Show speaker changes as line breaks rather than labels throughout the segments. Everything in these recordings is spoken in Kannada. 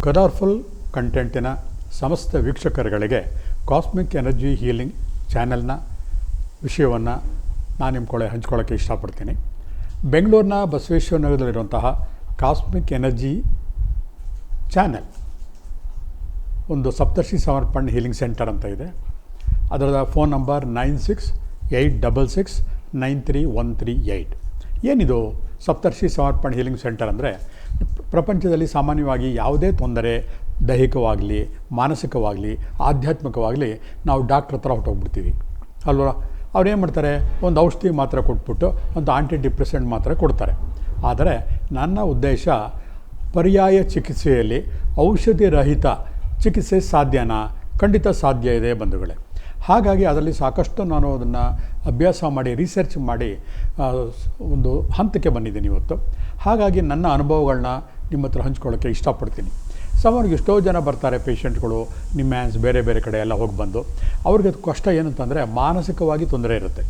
ಕಲರ್ಫುಲ್ ಕಂಟೆಂಟಿನ ಸಮಸ್ತ ವೀಕ್ಷಕರುಗಳಿಗೆ ಕಾಸ್ಮಿಕ್ ಎನರ್ಜಿ ಹೀಲಿಂಗ್ ಚಾನೆಲ್ನ ವಿಷಯವನ್ನು ನಾನು ನಿಮ್ಮ ಕಡೆ ಹಂಚ್ಕೊಳ್ಳೋಕ್ಕೆ ಇಷ್ಟಪಡ್ತೀನಿ. ಬೆಂಗಳೂರಿನ ಬಸವೇಶ್ವರ ನಗರದಲ್ಲಿರುವಂತಹ ಕಾಸ್ಮಿಕ್ ಎನರ್ಜಿ ಚಾನೆಲ್ ಒಂದು ಸಪ್ತರ್ಷಿ ಸಮರ್ಪಣ್ ಹೀಲಿಂಗ್ ಸೆಂಟರ್ ಅಂತ ಇದೆ. ಅದರ ಫೋನ್ ನಂಬರ್ 9686693138. ಏನಿದು ಸಪ್ತರ್ಷಿ ಸಮರ್ಪಣ್ ಹೀಲಿಂಗ್ ಸೆಂಟರ್ ಅಂದರೆ, ಪ್ರಪಂಚದಲ್ಲಿ ಸಾಮಾನ್ಯವಾಗಿ ಯಾವುದೇ ತೊಂದರೆ ದೈಹಿಕವಾಗಲಿ, ಮಾನಸಿಕವಾಗಲಿ, ಆಧ್ಯಾತ್ಮಿಕವಾಗಲಿ ನಾವು ಡಾಕ್ಟ್ರ್ ಹತ್ರ ಹೊರಟೋಗ್ಬಿಡ್ತೀವಿ ಅಲ್ವಾ. ಅವ್ರು ಏನು ಮಾಡ್ತಾರೆ, ಒಂದು ಔಷಧಿ ಮಾತ್ರ ಕೊಟ್ಬಿಟ್ಟು ಒಂದು ಆಂಟಿ ಡಿಪ್ರೆಸೆಂಟ್ ಮಾತ್ರ ಕೊಡ್ತಾರೆ. ಆದರೆ ನನ್ನ ಉದ್ದೇಶ ಪರ್ಯಾಯ ಚಿಕಿತ್ಸೆಯಲ್ಲಿ ಔಷಧಿ ರಹಿತ ಚಿಕಿತ್ಸೆ ಸಾಧ್ಯನಾ? ಖಂಡಿತ ಸಾಧ್ಯ ಇದೆ ಬಂಧುಗಳೇ. ಹಾಗಾಗಿ ಅದರಲ್ಲಿ ಸಾಕಷ್ಟು ನಾನು ಅದನ್ನು ಅಭ್ಯಾಸ ಮಾಡಿ ರಿಸರ್ಚ್ ಮಾಡಿ ಒಂದು ಹಂತಕ್ಕೆ ಬಂದಿದ್ದೀನಿ ಇವತ್ತು. ಹಾಗಾಗಿ ನನ್ನ ಅನುಭವಗಳನ್ನ ನಿಮ್ಮ ಹತ್ರ ಹಂಚ್ಕೊಳ್ಳೋಕ್ಕೆ ಇಷ್ಟಪಡ್ತೀನಿ. ಸಾಮಾನ್ಯವಾಗಿ ಎಷ್ಟೋ ಜನ ಬರ್ತಾರೆ ಪೇಷಂಟ್ಗಳು, ನಿಮ್ಯಾನ್ಸ್ ಬೇರೆ ಬೇರೆ ಕಡೆ ಎಲ್ಲ ಹೋಗಿ ಬಂದು ಅವ್ರಿಗೆ ಕಷ್ಟ ಏನಂತಂದರೆ ಮಾನಸಿಕವಾಗಿ ತೊಂದರೆ ಇರುತ್ತೆ.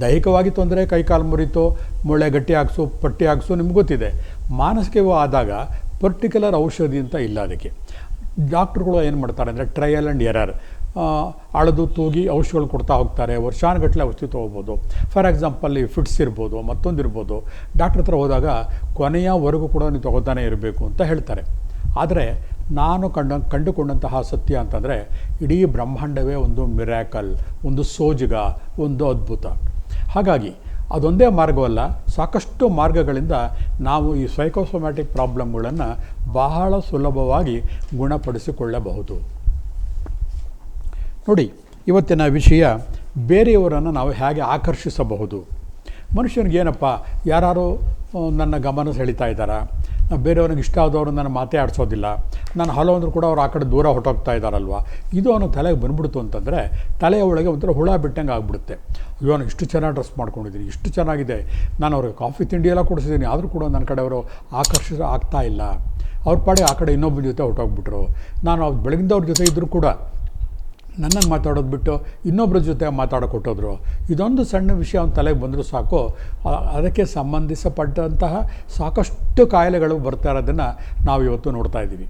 ದೈಹಿಕವಾಗಿ ತೊಂದರೆ, ಕೈಕಾಲು ಮುರಿತು, ಮೊಳೆ ಗಟ್ಟಿ ಹಾಕ್ಸು, ಪಟ್ಟಿ ಹಾಕ್ಸು, ನಿಮ್ಗೆ ಗೊತ್ತಿದೆ. ಮಾನಸಿಕವೂ ಆದಾಗ ಪರ್ಟಿಕ್ಯುಲರ್ ಔಷಧಿ ಅಂತ ಇಲ್ಲ. ಅದಕ್ಕೆ ಡಾಕ್ಟ್ರುಗಳು ಏನು ಮಾಡ್ತಾರೆ ಅಂದರೆ ಟ್ರಯಲ್ ಆ್ಯಂಡ್ ಎರರ್, ಅಳೆದು ತೂಗಿ ಔಷಧಿಗಳು ಕೊಡ್ತಾ ಹೋಗ್ತಾರೆ. ವರ್ಷಾನುಗಟ್ಟಲೆ ಔಷಧಿ ತೊಗೋಬೋದು. ಫಾರ್ ಎಕ್ಸಾಂಪಲ್ ಈ ಫಿಟ್ಸ್ ಇರ್ಬೋದು, ಮತ್ತೊಂದಿರ್ಬೋದು. ಡಾಕ್ಟ್ರ್ ಹತ್ರ ಹೋದಾಗ ಕೊನೆಯವರೆಗೂ ಕೂಡ ನೀವು ತೊಗೋತಾನೆ ಇರಬೇಕು ಅಂತ ಹೇಳ್ತಾರೆ. ಆದರೆ ನಾನು ಕಂಡುಕೊಂಡಂತಹ ಸತ್ಯ ಅಂತಂದರೆ, ಇಡೀ ಬ್ರಹ್ಮಾಂಡವೇ ಒಂದು ಮಿರಾಕಲ್, ಒಂದು ಸೋಜಿಗ, ಒಂದು ಅದ್ಭುತ. ಹಾಗಾಗಿ ಅದೊಂದೇ ಮಾರ್ಗವಲ್ಲ, ಸಾಕಷ್ಟು ಮಾರ್ಗಗಳಿಂದ ನಾವು ಈ ಸೈಕೋಸೊಮ್ಯಾಟಿಕ್ ಪ್ರಾಬ್ಲಮ್ಗಳನ್ನು ಬಹಳ ಸುಲಭವಾಗಿ ಗುಣಪಡಿಸಿಕೊಳ್ಳಬಹುದು. ನೋಡಿ, ಇವತ್ತಿನ ವಿಷಯ ಬೇರೆಯವರನ್ನು ನಾವು ಹೇಗೆ ಆಕರ್ಷಿಸಬಹುದು. ಮನುಷ್ಯನಿಗೇನಪ್ಪ, ಯಾರು ನನ್ನ ಗಮನ ಸೆಳೀತಾ ಇದ್ದಾರೆ, ಬೇರೆಯವ್ರಿಗೆ ಇಷ್ಟ ಆದವರು ನನ್ನ ಮಾತೇ ಆಡಿಸೋದಿಲ್ಲ, ನಾನು ಹಲೋ ಅಂದರೂ ಕೂಡ ಅವ್ರು ಆ ಕಡೆ ದೂರ ಹೊಟ್ಟೋಗ್ತಾ ಇದ್ದಾರಲ್ವ, ಇದು ಅವನು ತಲೆಗೆ ಬಂದ್ಬಿಡ್ತು ಅಂತಂದರೆ ತಲೆಯ ಒಳಗೆ ಒಂಥರ ಹುಳ ಬಿಟ್ಟಂಗೆ ಆಗ್ಬಿಡುತ್ತೆ. ಅಯ್ಯೋ, ನಾನು ಇಷ್ಟು ಚೆನ್ನಾಗಿ ಡ್ರೆಸ್ ಮಾಡ್ಕೊಂಡಿದ್ದೀನಿ, ಇಷ್ಟು ಚೆನ್ನಾಗಿದೆ, ನಾನು ಅವ್ರಿಗೆ ಕಾಫಿ ತಿಂಡಿ ಎಲ್ಲ ಕೊಡಿಸಿದ್ದೀನಿ, ಆದರೂ ಕೂಡ ನನ್ನ ಕಡೆ ಅವರು ಆಗ್ತಾ ಇಲ್ಲ. ಅವ್ರ ಪಾಡಿಗೆ ಆ ಕಡೆ ಇನ್ನೊಬ್ಬರ ಜೊತೆ ಹೊಟ್ಟೋಗ್ಬಿಟ್ರು. ನಾನು ಅವ್ರು ಬೆಳಗಿಂದ ಅವ್ರ ಜೊತೆ ಇದ್ದರೂ ಕೂಡ ನನ್ನನ್ನು ಮಾತಾಡೋದು ಬಿಟ್ಟು ಇನ್ನೊಬ್ಬರ ಜೊತೆ ಮಾತಾಡೋಕೆ ಕೊಟ್ಟೋದ್ರು. ಇದೊಂದು ಸಣ್ಣ ವಿಷಯ ಅವ್ನ ತಲೆಗೆ ಬಂದರೂ ಸಾಕು, ಅದಕ್ಕೆ ಸಂಬಂಧಿಸಪಟ್ಟಂತಹ ಸಾಕಷ್ಟು ಕಾಯಿಲೆಗಳು ಬರ್ತಾ ಇರೋದನ್ನು ನಾವು ಇವತ್ತು ನೋಡ್ತಾ ಇದ್ದೀವಿ.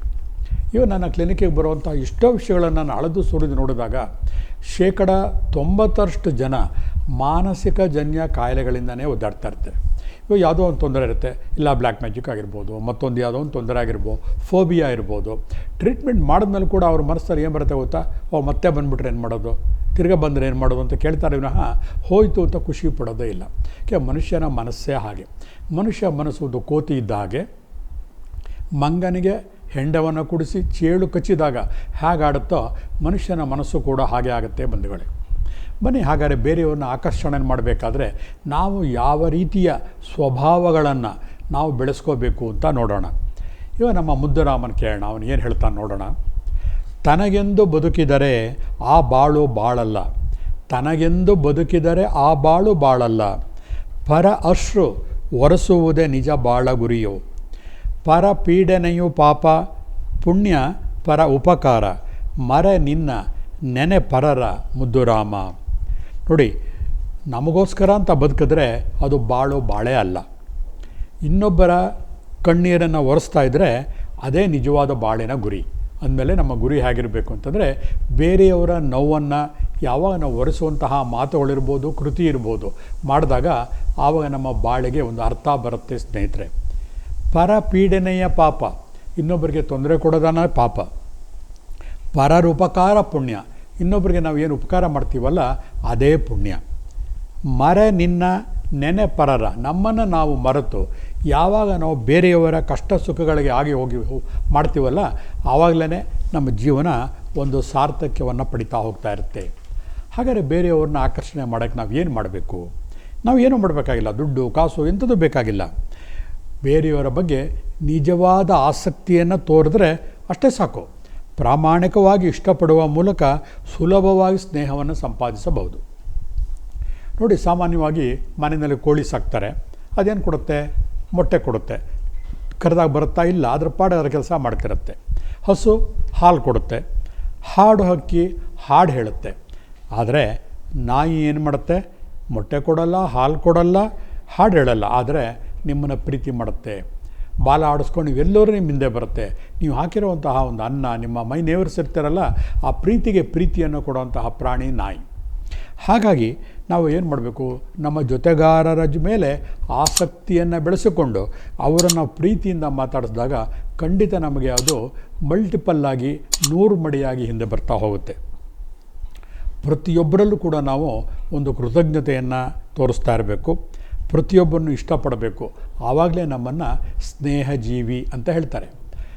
ನನ್ನ ಕ್ಲಿನಿಕ್ಕಿಗೆ ಬರುವಂಥ ಎಷ್ಟೋ ವಿಷಯಗಳನ್ನು ನಾನು ಅಳೆದು ಸುರಿದು ನೋಡಿದಾಗ 90% ಜನ ಮಾನಸಿಕ ಜನ್ಯ ಕಾಯಿಲೆಗಳಿಂದನೇ ಒದ್ದಾಡ್ತಾ ಇರ್ತಾರೆ. ಇವಾಗ ಯಾವುದೋ ಒಂದು ತೊಂದರೆ ಇರುತ್ತೆ, ಇಲ್ಲ ಬ್ಲ್ಯಾಕ್ ಮ್ಯಾಜಿಕ್ ಆಗಿರ್ಬೋದು, ಮತ್ತೊಂದು ಯಾವುದೋ ಒಂದು ತೊಂದರೆ ಆಗಿರ್ಬೋದು, ಫೋಬಿಯಾ ಇರ್ಬೋದು. ಟ್ರೀಟ್ಮೆಂಟ್ ಮಾಡಿದ್ಮೇಲೆ ಕೂಡ ಅವ್ರ ಮನಸ್ಸಲ್ಲಿ ಏನು ಬರುತ್ತೆ ಗೊತ್ತಾ, ಮತ್ತೆ ಬಂದುಬಿಟ್ರೆ ಏನು ಮಾಡೋದು, ತಿರ್ಗಾ ಬಂದರೆ ಏನು ಮಾಡೋದು ಅಂತ ಕೇಳ್ತಾರೆ ವಿನಃ ಹೋಯಿತು ಅಂತ ಖುಷಿ ಪಡೋದೇ ಇಲ್ಲ. ಮನುಷ್ಯನ ಮನಸ್ಸೇ ಹಾಗೆ. ಮನುಷ್ಯ ಮನಸ್ಸು ಒಂದು ಕೋತಿ ಇದ್ದ ಹಾಗೆ, ಮಂಗನಿಗೆ ಹೆಂಡವನ್ನು ಕುಡಿಸಿ ಚೇಳು ಕಚ್ಚಿದಾಗ ಹೇಗಾಡುತ್ತೋ ಮನುಷ್ಯನ ಮನಸ್ಸು ಕೂಡ ಹಾಗೆ ಆಗುತ್ತೆ ಬಂಧುಗಳೇ. ಬನ್ನಿ, ಹಾಗಾದರೆ ಬೇರೆಯವ್ರನ್ನ ಆಕರ್ಷಣೆ ಮಾಡಬೇಕಾದ್ರೆ ನಾವು ಯಾವ ರೀತಿಯ ಸ್ವಭಾವಗಳನ್ನು ನಾವು ಬೆಳೆಸ್ಕೋಬೇಕು ಅಂತ ನೋಡೋಣ. ಇವಾಗ ನಮ್ಮ ಮುದ್ದುರಾಮನ ಕೇಳೋಣ, ಅವನು ಏನು ಹೇಳ್ತಾನೆ ನೋಡೋಣ. ತನಗೆಂದು ಬದುಕಿದರೆ ಆ ಬಾಳು ಬಾಳಲ್ಲ, ತನಗೆಂದು ಬದುಕಿದರೆ ಆ ಬಾಳು ಬಾಳಲ್ಲ. ಪರ ಅಶ್ರು ಒರೆಸುವುದೇ ನಿಜ ಬಾಳ ಗುರಿಯು. ಪರ ಪೀಡನೆಯು ಪಾಪ, ಪುಣ್ಯ ಪರ ಉಪಕಾರ. ಮರೆ ನಿನ್ನ ನೆನೆ ಪರರ ಮುದ್ದುರಾಮ. ನೋಡಿ, ನಮಗೋಸ್ಕರ ಅಂತ ಬದುಕಿದ್ರೆ ಅದು ಬಾಳೇ ಅಲ್ಲ. ಇನ್ನೊಬ್ಬರ ಕಣ್ಣೀರನ್ನು ಒರೆಸ್ತಾ ಇದ್ದರೆ ಅದೇ ನಿಜವಾದ ಬಾಳಿನ ಗುರಿ. ಅಂದಮೇಲೆ ನಮ್ಮ ಗುರಿ ಹೇಗಿರಬೇಕು ಅಂತಂದರೆ, ಬೇರೆಯವರ ನೋವನ್ನು ಯಾವಾಗ ನಾವು ಒರೆಸುವಂತಹ ಮಾತುಗಳಿರ್ಬೋದು, ಕೃತಿ ಇರ್ಬೋದು ಮಾಡಿದಾಗ ಆವಾಗ ನಮ್ಮ ಬಾಳಿಗೆ ಒಂದು ಅರ್ಥ ಬರುತ್ತೆ ಸ್ನೇಹಿತರೆ. ಪರ ಪೀಡನೆಯ ಪಾಪ, ಇನ್ನೊಬ್ಬರಿಗೆ ತೊಂದರೆ ಕೊಡೋದನ್ನ ಪಾಪ. ಪರರುಪಕಾರ ಪುಣ್ಯ, ಇನ್ನೊಬ್ಬರಿಗೆ ನಾವು ಏನು ಉಪಕಾರ ಮಾಡ್ತೀವಲ್ಲ ಅದೇ ಪುಣ್ಯ. ಮರೆ ನಿನ್ನ ನೆನೆ ಪರರ, ನಮ್ಮನ್ನು ನಾವು ಮರೆತು ಯಾವಾಗ ನಾವು ಬೇರೆಯವರ ಕಷ್ಟ ಸುಖಗಳಿಗೆ ಹೋಗಿ ಮಾಡ್ತೀವಲ್ಲ ಆವಾಗಲೇ ನಮ್ಮ ಜೀವನ ಒಂದು ಸಾರ್ಥಕ್ಯವನ್ನು ಪಡಿತಾ ಹೋಗ್ತಾ ಇರುತ್ತೆ. ಹಾಗಾದರೆ ಬೇರೆಯವ್ರನ್ನ ಆಕರ್ಷಣೆ ಮಾಡೋಕ್ಕೆ ನಾವು ಏನು ಮಾಡಬೇಕು? ನಾವು ಏನೂ ಮಾಡಬೇಕಾಗಿಲ್ಲ, ದುಡ್ಡು ಕಾಸು ಎಂಥದ್ದು ಬೇಕಾಗಿಲ್ಲ. ಬೇರೆಯವರ ಬಗ್ಗೆ ನಿಜವಾದ ಆಸಕ್ತಿಯನ್ನು ತೋರಿದ್ರೆ ಅಷ್ಟೇ ಸಾಕು. ಪ್ರಾಮಾಣಿಕವಾಗಿ ಇಷ್ಟಪಡುವ ಮೂಲಕ ಸುಲಭವಾಗಿ ಸ್ನೇಹವನ್ನು ಸಂಪಾದಿಸಬಹುದು. ನೋಡಿ, ಸಾಮಾನ್ಯವಾಗಿ ಮನೆಯಲ್ಲಿ ಕೋಳಿ ಸಾಕ್ತಾರೆ, ಅದೇನು ಕೊಡುತ್ತೆ? ಮೊಟ್ಟೆ ಕೊಡುತ್ತೆ. ಕರೆದಾಗ ಬರುತ್ತಾ? ಇಲ್ಲ, ಅದ್ರ ಪಾಡು ಅದರ ಕೆಲಸ ಮಾಡ್ತಿರುತ್ತೆ. ಹಸು ಹಾಲು ಕೊಡುತ್ತೆ, ಹಾಡು ಹಕ್ಕಿ ಹಾಡು ಹೇಳುತ್ತೆ. ಆದರೆ ನಾಯಿ ಏನು ಮಾಡುತ್ತೆ? ಮೊಟ್ಟೆ ಕೊಡಲ್ಲ, ಹಾಲು ಕೊಡಲ್ಲ, ಹಾಡು ಹೇಳಲ್ಲ, ಆದರೆ ನಿಮ್ಮನ್ನು ಪ್ರೀತಿ ಮಾಡುತ್ತೆ. ಬಾಲ ಆಡಿಸ್ಕೊಂಡು ನೀವೆಲ್ಲರೂ ನಿಮ್ಮ ಹಿಂದೆ ಬರುತ್ತೆ. ನೀವು ಹಾಕಿರುವಂತಹ ಒಂದು ಅನ್ನ, ನಿಮ್ಮ ಮೈ ನೇವರಿಸಿರ್ತಾರಲ್ಲ, ಆ ಪ್ರೀತಿಗೆ ಪ್ರೀತಿಯನ್ನು ಕೊಡುವಂತಹ ಪ್ರಾಣಿ ನಾಯಿ. ಹಾಗಾಗಿ ನಾವು ಏನು ಮಾಡಬೇಕು, ನಮ್ಮ ಜೊತೆಗಾರರ ಮೇಲೆ ಆಸಕ್ತಿಯನ್ನು ಬೆಳೆಸಿಕೊಂಡು ಅವರನ್ನು ಪ್ರೀತಿಯಿಂದ ಮಾತಾಡಿಸಿದಾಗ ಖಂಡಿತ ನಮಗೆ ಅದು ಮಲ್ಟಿಪಲ್ಲಾಗಿ 100 ಮಡಿಯಾಗಿ ಹಿಂದೆ ಬರ್ತಾ ಹೋಗುತ್ತೆ. ಪ್ರತಿಯೊಬ್ಬರಲ್ಲೂ ಕೂಡ ನಾವು ಒಂದು ಕೃತಜ್ಞತೆಯನ್ನು ತೋರಿಸ್ತಾ ಇರಬೇಕು, ಪ್ರತಿಯೊಬ್ಬರನ್ನು ಇಷ್ಟಪಡಬೇಕು. ಆವಾಗಲೇ ನಮ್ಮನ್ನು ಸ್ನೇಹಜೀವಿ ಅಂತ ಹೇಳ್ತಾರೆ.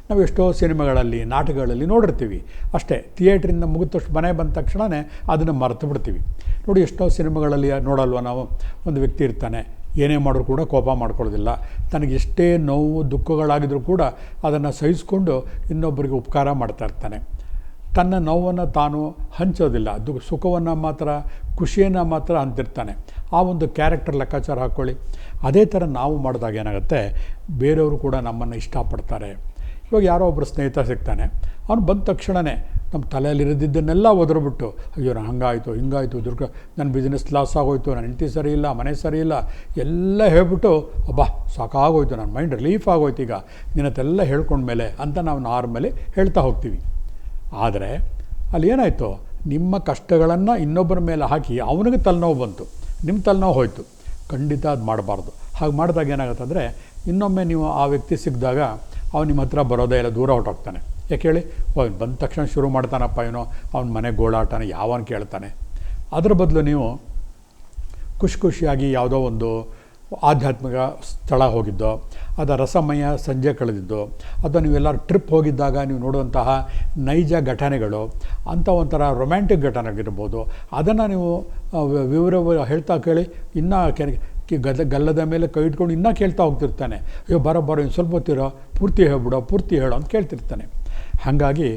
ನಾವು ಎಷ್ಟೋ ಸಿನಿಮಾಗಳಲ್ಲಿ, ನಾಟಕಗಳಲ್ಲಿ ನೋಡಿರ್ತೀವಿ, ಅಷ್ಟೇ ಥಿಯೇಟ್ರಿಂದ ಮುಗಿದಷ್ಟು ಮನೆ ಬಂದ ತಕ್ಷಣವೇ ಅದನ್ನು ಮರೆತು ಬಿಡ್ತೀವಿ. ನೋಡಿ, ಎಷ್ಟೋ ಸಿನಿಮಾಗಳಲ್ಲಿ ನೋಡಲ್ವ ನಾವು, ಒಂದು ವ್ಯಕ್ತಿ ಇರ್ತಾನೆ, ಏನೇ ಮಾಡಿದ್ರು ಕೂಡ ಕೋಪ ಮಾಡ್ಕೊಳ್ಳೋದಿಲ್ಲ, ತನಗೆ ಎಷ್ಟೇ ನೋವು ದುಃಖಗಳಾಗಿದ್ರೂ ಕೂಡ ಅದನ್ನು ಸಹಿಸ್ಕೊಂಡು ಇನ್ನೊಬ್ಬರಿಗೆ ಉಪಕಾರ ಮಾಡ್ತಾ ಇರ್ತಾನೆ. ತನ್ನ ನೋವನ್ನು ತಾನು ಹಂಚೋದಿಲ್ಲ, ಸುಖವನ್ನು ಮಾತ್ರ, ಖುಷಿಯನ್ನು ಮಾತ್ರ ಅಂತಿರ್ತಾನೆ. ಆ ಒಂದು ಕ್ಯಾರೆಕ್ಟರ್ ಲೆಕ್ಕಾಚಾರ ಹಾಕ್ಕೊಳ್ಳಿ. ಅದೇ ಥರ ನಾವು ಮಾಡಿದಾಗ ಏನಾಗುತ್ತೆ, ಬೇರೆಯವರು ಕೂಡ ನಮ್ಮನ್ನು ಇಷ್ಟಪಡ್ತಾರೆ. ಇವಾಗ ಯಾರೋ ಒಬ್ಬರು ಸ್ನೇಹಿತ ಸಿಗ್ತಾನೆ, ಅವನು ಬಂದ ತಕ್ಷಣವೇ ನಮ್ಮ ತಲೆಯಲ್ಲಿರೋದಿದ್ದನ್ನೆಲ್ಲ ಒದರ್ಬಿಟ್ಟು, ಅಯ್ಯೋ ನಾನು ಹಂಗಾಯಿತು ಹಿಂಗಾಯಿತು, ನನ್ನ ಬಿಸ್ನೆಸ್ ಲಾಸ್ ಆಗೋಯ್ತು, ನನ್ನ ಹೆಂಡತಿ ಸರಿ ಇಲ್ಲ, ಮನೆ ಸರಿ ಇಲ್ಲ, ಎಲ್ಲ ಹೇಳ್ಬಿಟ್ಟು ಅಬ್ಬಾ ಸಾಕಾಗೋಯ್ತು, ನನ್ನ ಮೈಂಡ್ ರಿಲೀಫ್ ಆಗೋಯ್ತು ಈಗ ನಿನ್ನತ್ತೆಲ್ಲ ಹೇಳ್ಕೊಂಡ್ಮೇಲೆ ಅಂತ ನಾವು ನಾರ್ಮಲಿ ಹೇಳ್ತಾ ಹೋಗ್ತೀವಿ. ಆದರೆ ಅಲ್ಲಿ ಏನಾಯಿತು, ನಿಮ್ಮ ಕಷ್ಟಗಳನ್ನು ಇನ್ನೊಬ್ಬರ ಮೇಲೆ ಹಾಕಿ ಅವನಿಗೆ ತಲೆನೋವು ಬಂತು, ನಿಮ್ಮ ತಲೆನೋವು ಹೋಯಿತು. ಖಂಡಿತ ಅದು ಮಾಡಬಾರ್ದು. ಹಾಗೆ ಮಾಡಿದಾಗ ಏನಾಗುತ್ತೆ ಅಂದರೆ, ಇನ್ನೊಮ್ಮೆ ನೀವು ಆ ವ್ಯಕ್ತಿ ಸಿಕ್ಕಿದಾಗ ಅವ್ನು ನಿಮ್ಮ ಹತ್ರ ಬರೋದೇ ಇಲ್ಲ, ದೂರ ಹೊರಟೋಗ್ತಾನೆ. ಯಾಕೆ ಹೇಳಿ, ಅವ್ನು ಬಂದ ತಕ್ಷಣ ಶುರು ಮಾಡ್ತಾನಪ್ಪ ಏನೋ ಅವ್ನ ಮನೆ ಗೋಳಾಟನ ಯಾವನು ಕೇಳ್ತಾನೆ. ಅದರ ಬದಲು ನೀವು ಖುಷಿಯಾಗಿ ಯಾವುದೋ ಒಂದು ಆಧ್ಯಾತ್ಮಿಕ ಸ್ಥಳ ಹೋಗಿದ್ದೋ, ಅದರ ರಸಮಯ ಸಂಜೆ ಕಳೆದಿದ್ದೋ, ಅಥವಾ ನೀವೆಲ್ಲರೂ ಟ್ರಿಪ್ ಹೋಗಿದ್ದಾಗ ನೀವು ನೋಡುವಂತಹ ನೈಜ ಘಟನೆಗಳು, ಅಂಥ ಒಂಥರ ರೊಮ್ಯಾಂಟಿಕ್ ಘಟನೆಗಿರ್ಬೋದು, ಅದನ್ನು ನೀವು ವಿವರ ಹೇಳ್ತಾ ಕೇಳಿ, ಇನ್ನೂ ಗಲ್ಲದ ಮೇಲೆ ಕೈ ಇಟ್ಕೊಂಡು ಇನ್ನೂ ಕೇಳ್ತಾ ಹೋಗ್ತಿರ್ತಾನೆ. ಅಯ್ಯೋ ಬರೋ ಇನ್ನು ಸ್ವಲ್ಪ ಹೊತ್ತಿರೋ, ಪೂರ್ತಿ ಹೇಳೋ ಅಂತ ಕೇಳ್ತಿರ್ತಾನೆ. ಹಾಗಾಗಿ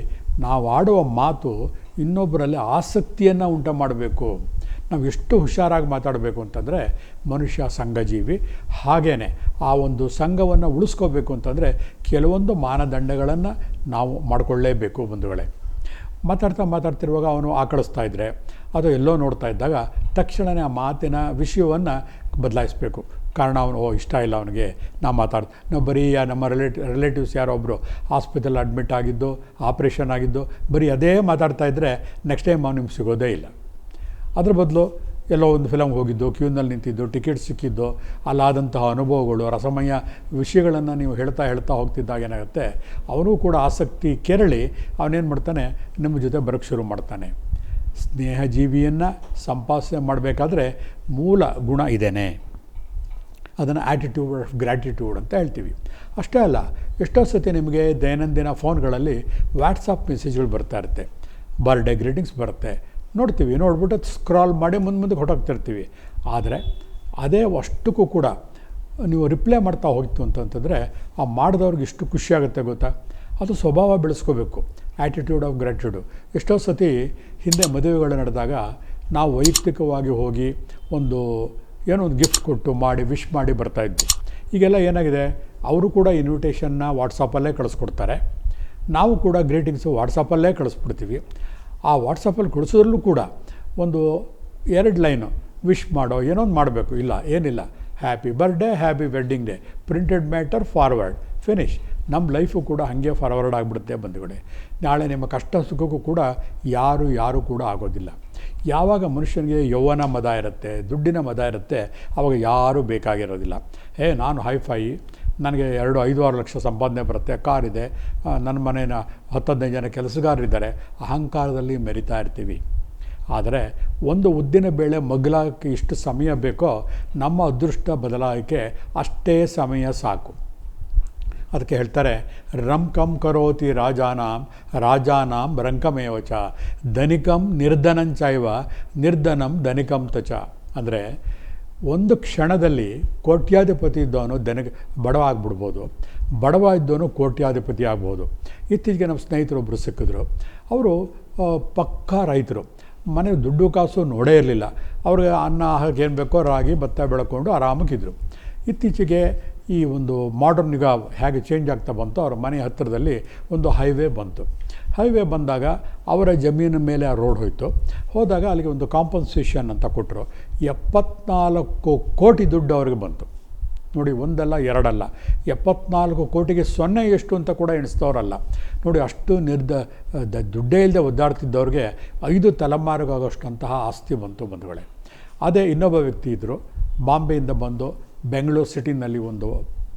ನಾವು ಆಡುವ ಮಾತು ಇನ್ನೊಬ್ಬರಲ್ಲಿ ಆಸಕ್ತಿಯನ್ನು ಉಂಟು ಮಾಡಬೇಕು. ನಾವು ಎಷ್ಟು ಹುಷಾರಾಗಿ ಮಾತಾಡಬೇಕು ಅಂತಂದರೆ, ಮನುಷ್ಯ ಸಂಘಜೀವಿ. ಹಾಗೇ ಆ ಒಂದು ಸಂಘವನ್ನು ಉಳಿಸ್ಕೋಬೇಕು ಅಂತಂದರೆ ಕೆಲವೊಂದು ಮಾನದಂಡಗಳನ್ನು ನಾವು ಮಾಡಿಕೊಳ್ಳೇಬೇಕು ಬಂಧುಗಳೇ. ಮಾತಾಡ್ತಿರುವಾಗ ಅವನು ಆಕಳಿಸ್ತಾ ಇದ್ದರೆ, ಅದು ಎಲ್ಲೋ ನೋಡ್ತಾ ಇದ್ದಾಗ ತಕ್ಷಣವೇ ಆ ಮಾತಿನ ವಿಷಯವನ್ನು ಬದಲಾಯಿಸಬೇಕು. ಕಾರಣ ಅವನು ಇಷ್ಟ ಇಲ್ಲ ಅವನಿಗೆ ನಾವು ಬರೀ ನಮ್ಮ ರಿಲೇಟಿವ್ಸ್ ಯಾರೋ ಒಬ್ಬರು ಹಾಸ್ಪಿಟಲ್ ಅಡ್ಮಿಟ್ ಆಗಿದ್ದು, ಆಪ್ರೇಷನ್ ಆಗಿದ್ದು, ಬರೀ ಅದೇ ಮಾತಾಡ್ತಾ ಇದ್ದರೆ ನೆಕ್ಸ್ಟ್ ಟೈಮ್ ಅವ್ನು ನಿಮ್ಗೆ ಸಿಗೋದೇ ಇಲ್ಲ. ಅದ್ರ ಬದಲು ಎಲ್ಲೋ ಒಂದು ಫಿಲಮ್ಗೆ ಹೋಗಿದ್ದು, ಕ್ಯೂನಲ್ಲಿ ನಿಂತಿದ್ದು, ಟಿಕೆಟ್ ಸಿಕ್ಕಿದ್ದು, ಅಲ್ಲಾದಂತಹ ಅನುಭವಗಳು, ರಸಮಯ ವಿಷಯಗಳನ್ನು ನೀವು ಹೇಳ್ತಾ ಹೋಗ್ತಿದ್ದಾಗ ಏನಾಗುತ್ತೆ, ಅವನು ಕೂಡ ಆಸಕ್ತಿ ಕೆರಳಿ ಅವನೇನು ಮಾಡ್ತಾನೆ, ನಿಮ್ಮ ಜೊತೆ ಬರೋಕ್ಕೆ ಶುರು ಮಾಡ್ತಾನೆ. ಸ್ನೇಹಜೀವಿಯನ್ನು ಸಂಪಾದನೆ ಮಾಡಬೇಕಾದ್ರೆ ಮೂಲ ಗುಣ ಇದೇನೆ, ಅದನ್ನು ಆ್ಯಟಿಟ್ಯೂಡ್ ಆಫ್ ಗ್ರ್ಯಾಟಿಟ್ಯೂಡ್ ಅಂತ ಹೇಳ್ತೀವಿ. ಅಷ್ಟೇ ಅಲ್ಲ, ಎಷ್ಟೋ ಸತಿ ನಿಮಗೆ ದೈನಂದಿನ ಫೋನ್ಗಳಲ್ಲಿ ವಾಟ್ಸಪ್ ಮೆಸೇಜ್ಗಳು ಬರ್ತಾ ಇರುತ್ತೆ, ಬರ್ಡೇ ಗ್ರೀಟಿಂಗ್ಸ್ ಬರುತ್ತೆ, ನೋಡ್ಬಿಟ್ಟು ಸ್ಕ್ರಾಲ್ ಮಾಡಿ ಮುಂದೆ ಹೊರಟೋಗ್ತಿರ್ತೀವಿ. ಆದರೆ ಅದೇ ಅಷ್ಟಕ್ಕೂ ಕೂಡ ನೀವು ರಿಪ್ಲೈ ಮಾಡ್ತಾ ಹೋಗಿತ್ತು ಅಂತಂತಂದರೆ ಆ ಮಾಡಿದವ್ರಿಗೆ ಎಷ್ಟು ಖುಷಿಯಾಗುತ್ತೆ ಗೊತ್ತಾ. ಅದು ಸ್ವಭಾವ ಬೆಳೆಸ್ಕೋಬೇಕು, ಆ್ಯಟಿಟ್ಯೂಡ್ ಆಫ್ ಗ್ರ್ಯಾಟಿಟ್ಯೂಡು. ಎಷ್ಟೋ ಸತಿ ಹಿಂದೆ ಮದುವೆಗಳು ನಡೆದಾಗ ನಾವು ವೈಯಕ್ತಿಕವಾಗಿ ಹೋಗಿ ಒಂದು ಗಿಫ್ಟ್ ಕೊಟ್ಟು ಮಾಡಿ ವಿಶ್ ಮಾಡಿ ಬರ್ತಾಯಿದ್ವಿ. ಈಗೆಲ್ಲ ಏನಾಗಿದೆ, ಅವರು ಕೂಡ ಇನ್ವಿಟೇಷನ್ನ ವಾಟ್ಸಪ್ಪಲ್ಲೇ ಕಳಿಸ್ಕೊಡ್ತಾರೆ, ನಾವು ಕೂಡ ಗ್ರೀಟಿಂಗ್ಸು ವಾಟ್ಸಪ್ಪಲ್ಲೇ ಕಳಿಸ್ಬಿಡ್ತೀವಿ. ಆ ವಾಟ್ಸಪ್ಪಲ್ಲಿ ಕಳಿಸೋದ್ರಲ್ಲೂ ಕೂಡ ಒಂದು 2 ಲೈನು ವಿಶ್ ಮಾಡೋ ಏನೊಂದು ಮಾಡಬೇಕು. ಏನಿಲ್ಲ, happy birthday, happy wedding day, printed matter, forward, finish. ನಮ್ಮ ಲೈಫು ಕೂಡ ಹಾಗೆ ಫಾರ್ವರ್ಡ್ ಆಗಿಬಿಡುತ್ತೆ ಬಂಧುಗಳೇ. ನಾಳೆ ನಿಮ್ಮ ಕಷ್ಟ ಸುಖಕ್ಕೂ ಕೂಡ ಯಾರು ಕೂಡ ಆಗೋದಿಲ್ಲ. ಯಾವಾಗ ಮನುಷ್ಯನಿಗೆ ಯೌವನ ಮದ ಇರುತ್ತೆ, ದುಡ್ಡಿನ ಮದ ಇರುತ್ತೆ, ಆವಾಗ ಯಾರೂ ಬೇಕಾಗಿರೋದಿಲ್ಲ. ನಾನು ಹೈಫೈ, ನನಗೆ 2-5-6 ಲಕ್ಷ ಸಂಪಾದನೆ ಬರುತ್ತೆ, ಕಾರಿದೆ, ನನ್ನ ಮನೇನ 10-15 ಜನ ಕೆಲಸಗಾರರಿದ್ದಾರೆ, ಅಹಂಕಾರದಲ್ಲಿ ಮೆರಿತಾ ಇರ್ತೀವಿ. ಆದರೆ ಒಂದು ಉದ್ದಿನ ಬೇಳೆ ಮಗ್ಲಾಕ್ಕೆ ಇಷ್ಟು ಸಮಯ ಬೇಕೋ, ನಮ್ಮ ಅದೃಷ್ಟ ಬದಲಾಯಿಕೆ ಅಷ್ಟೇ ಸಮಯ ಸಾಕು. ಅದಕ್ಕೆ ಹೇಳ್ತಾರೆ, ರಂಕಂ ಕರೋತಿ ರಾಜಾನಾಂ ರಂಕಮೇವಚ ಧನಿಕಂ ನಿರ್ಧನಂಚೈವ ನಿರ್ಧನಂ ಧನಿಕಂ ತಚ. ಅಂದರೆ ಒಂದು ಕ್ಷಣದಲ್ಲಿ ಕೋಟ್ಯಾಧಿಪತಿ ಇದ್ದವನು ಬಡವ ಆಗಿಬಿಡ್ಬೋದು, ಬಡವ ಇದ್ದವನು ಕೋಟ್ಯಾಧಿಪತಿ ಆಗ್ಬೋದು. ಇತ್ತೀಚೆಗೆ ನಮ್ಮ ಸ್ನೇಹಿತರೊಬ್ಬರು ಸಿಕ್ಕಿದ್ರು. ಅವರು ಪಕ್ಕಾ ರೈತರು, ಮನೆಗೆ ದುಡ್ಡು ಕಾಸು ನೋಡೇ ಇರಲಿಲ್ಲ. ಅವ್ರಿಗೆ ಅನ್ನ ಹಾಕಿ ಏನು ಬೇಕೋ ರಾಗಿ ಭತ್ತ ಬೆಳ್ಕೊಂಡು ಆರಾಮಾಗಿದ್ದರು. ಇತ್ತೀಚೆಗೆ ಈ ಒಂದು ಮಾಡರ್ನ್ ಯುಗ ಹೇಗೆ ಚೇಂಜ್ ಆಗ್ತಾ ಬಂತು, ಅವರ ಮನೆ ಹತ್ತಿರದಲ್ಲಿ ಒಂದು ಹೈವೇ ಬಂತು. ಹೈವೇ ಬಂದಾಗ ಅವರ ಜಮೀನಿನ ಮೇಲೆ ಆ ರೋಡ್ ಹೋದಾಗ ಅಲ್ಲಿಗೆ ಒಂದು ಕಾಂಪನ್ಸೇಷನ್ ಅಂತ ಕೊಟ್ಟರು. 74 ಕೋಟಿ ದುಡ್ಡು ಅವ್ರಿಗೆ ಬಂತು. ನೋಡಿ, ಒಂದಲ್ಲ ಎರಡಲ್ಲ, 74 ಕೋಟಿಗೆ ಸೊನ್ನೆ ಎಷ್ಟು ಅಂತ ಕೂಡ ಎಣಿಸ್ತವ್ರಲ್ಲ. ನೋಡಿ, ಅಷ್ಟು ದುಡ್ಡೇ ಇಲ್ಲದೆ ಒದ್ದಾಡ್ತಿದ್ದವ್ರಿಗೆ 5 ತಲೆಮಾರಿಗಾಗೋಷ್ಟಂತಹ ಆಸ್ತಿ ಬಂತು ಬಂಧುಗಳೇ. ಅದೇ ಇನ್ನೊಬ್ಬ ವ್ಯಕ್ತಿ ಇದ್ದರು, ಬಾಂಬೆಯಿಂದ ಬಂದು ಬೆಂಗಳೂರು ಸಿಟಿನಲ್ಲಿ ಒಂದು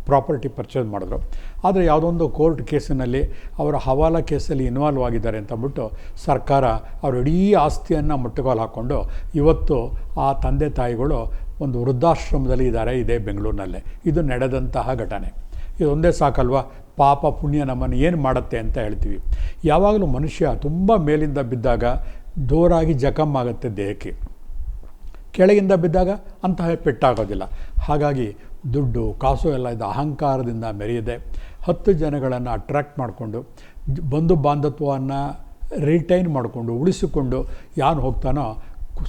ಪ್ರಾಪರ್ಟಿ ಪರ್ಚೇಸ್ ಮಾಡಿದ್ರು. ಆದರೆ ಯಾವುದೊಂದು ಕೋರ್ಟ್ ಕೇಸಿನಲ್ಲಿ ಅವರ ಹವಾಲಾ ಕೇಸಲ್ಲಿ ಇನ್ವಾಲ್ವ್ ಆಗಿದ್ದಾರೆ ಅಂತಂದ್ಬಿಟ್ಟು ಸರ್ಕಾರ ಅವ್ರ ಇಡೀ ಆಸ್ತಿಯನ್ನು ಮುಟ್ಟುಗೋಲು ಹಾಕ್ಕೊಂಡು ಇವತ್ತು ಆ ತಂದೆ ತಾಯಿಗಳು ಒಂದು ವೃದ್ಧಾಶ್ರಮದಲ್ಲಿ ಇದ್ದಾರೆ, ಇದೇ ಬೆಂಗಳೂರಿನಲ್ಲೇ. ಇದು ನಡೆದಂತಹ ಘಟನೆ. ಇದೊಂದೇ ಸಾಕಲ್ವಾ, ಪಾಪ ಪುಣ್ಯ ನಮ್ಮನ್ನು ಏನು ಮಾಡುತ್ತೆ ಅಂತ ಹೇಳ್ತೀವಿ. ಯಾವಾಗಲೂ ಮನುಷ್ಯ ತುಂಬ ಮೇಲಿಂದ ಬಿದ್ದಾಗ ಜೋರಾಗಿ ಜಖಮ್ ಆಗುತ್ತೆ ದೇಹಕ್ಕೆ, ಕೆಳಗಿಂದ ಬಿದ್ದಾಗ ಅಂತಹ ಪೆಟ್ಟಾಗೋದಿಲ್ಲ. ಹಾಗಾಗಿ ದುಡ್ಡು ಕಾಸು ಎಲ್ಲ ಇದು ಅಹಂಕಾರದಿಂದ ಮೆರೆಯದೆ 10 ಜನಗಳನ್ನು ಅಟ್ರ್ಯಾಕ್ಟ್ ಮಾಡಿಕೊಂಡು ಬಂಧು ಬಾಂಧತ್ವವನ್ನು ರಿಟೈನ್ ಮಾಡಿಕೊಂಡು ಉಳಿಸಿಕೊಂಡು ಯಾರು ಹೋಗ್ತಾನೋ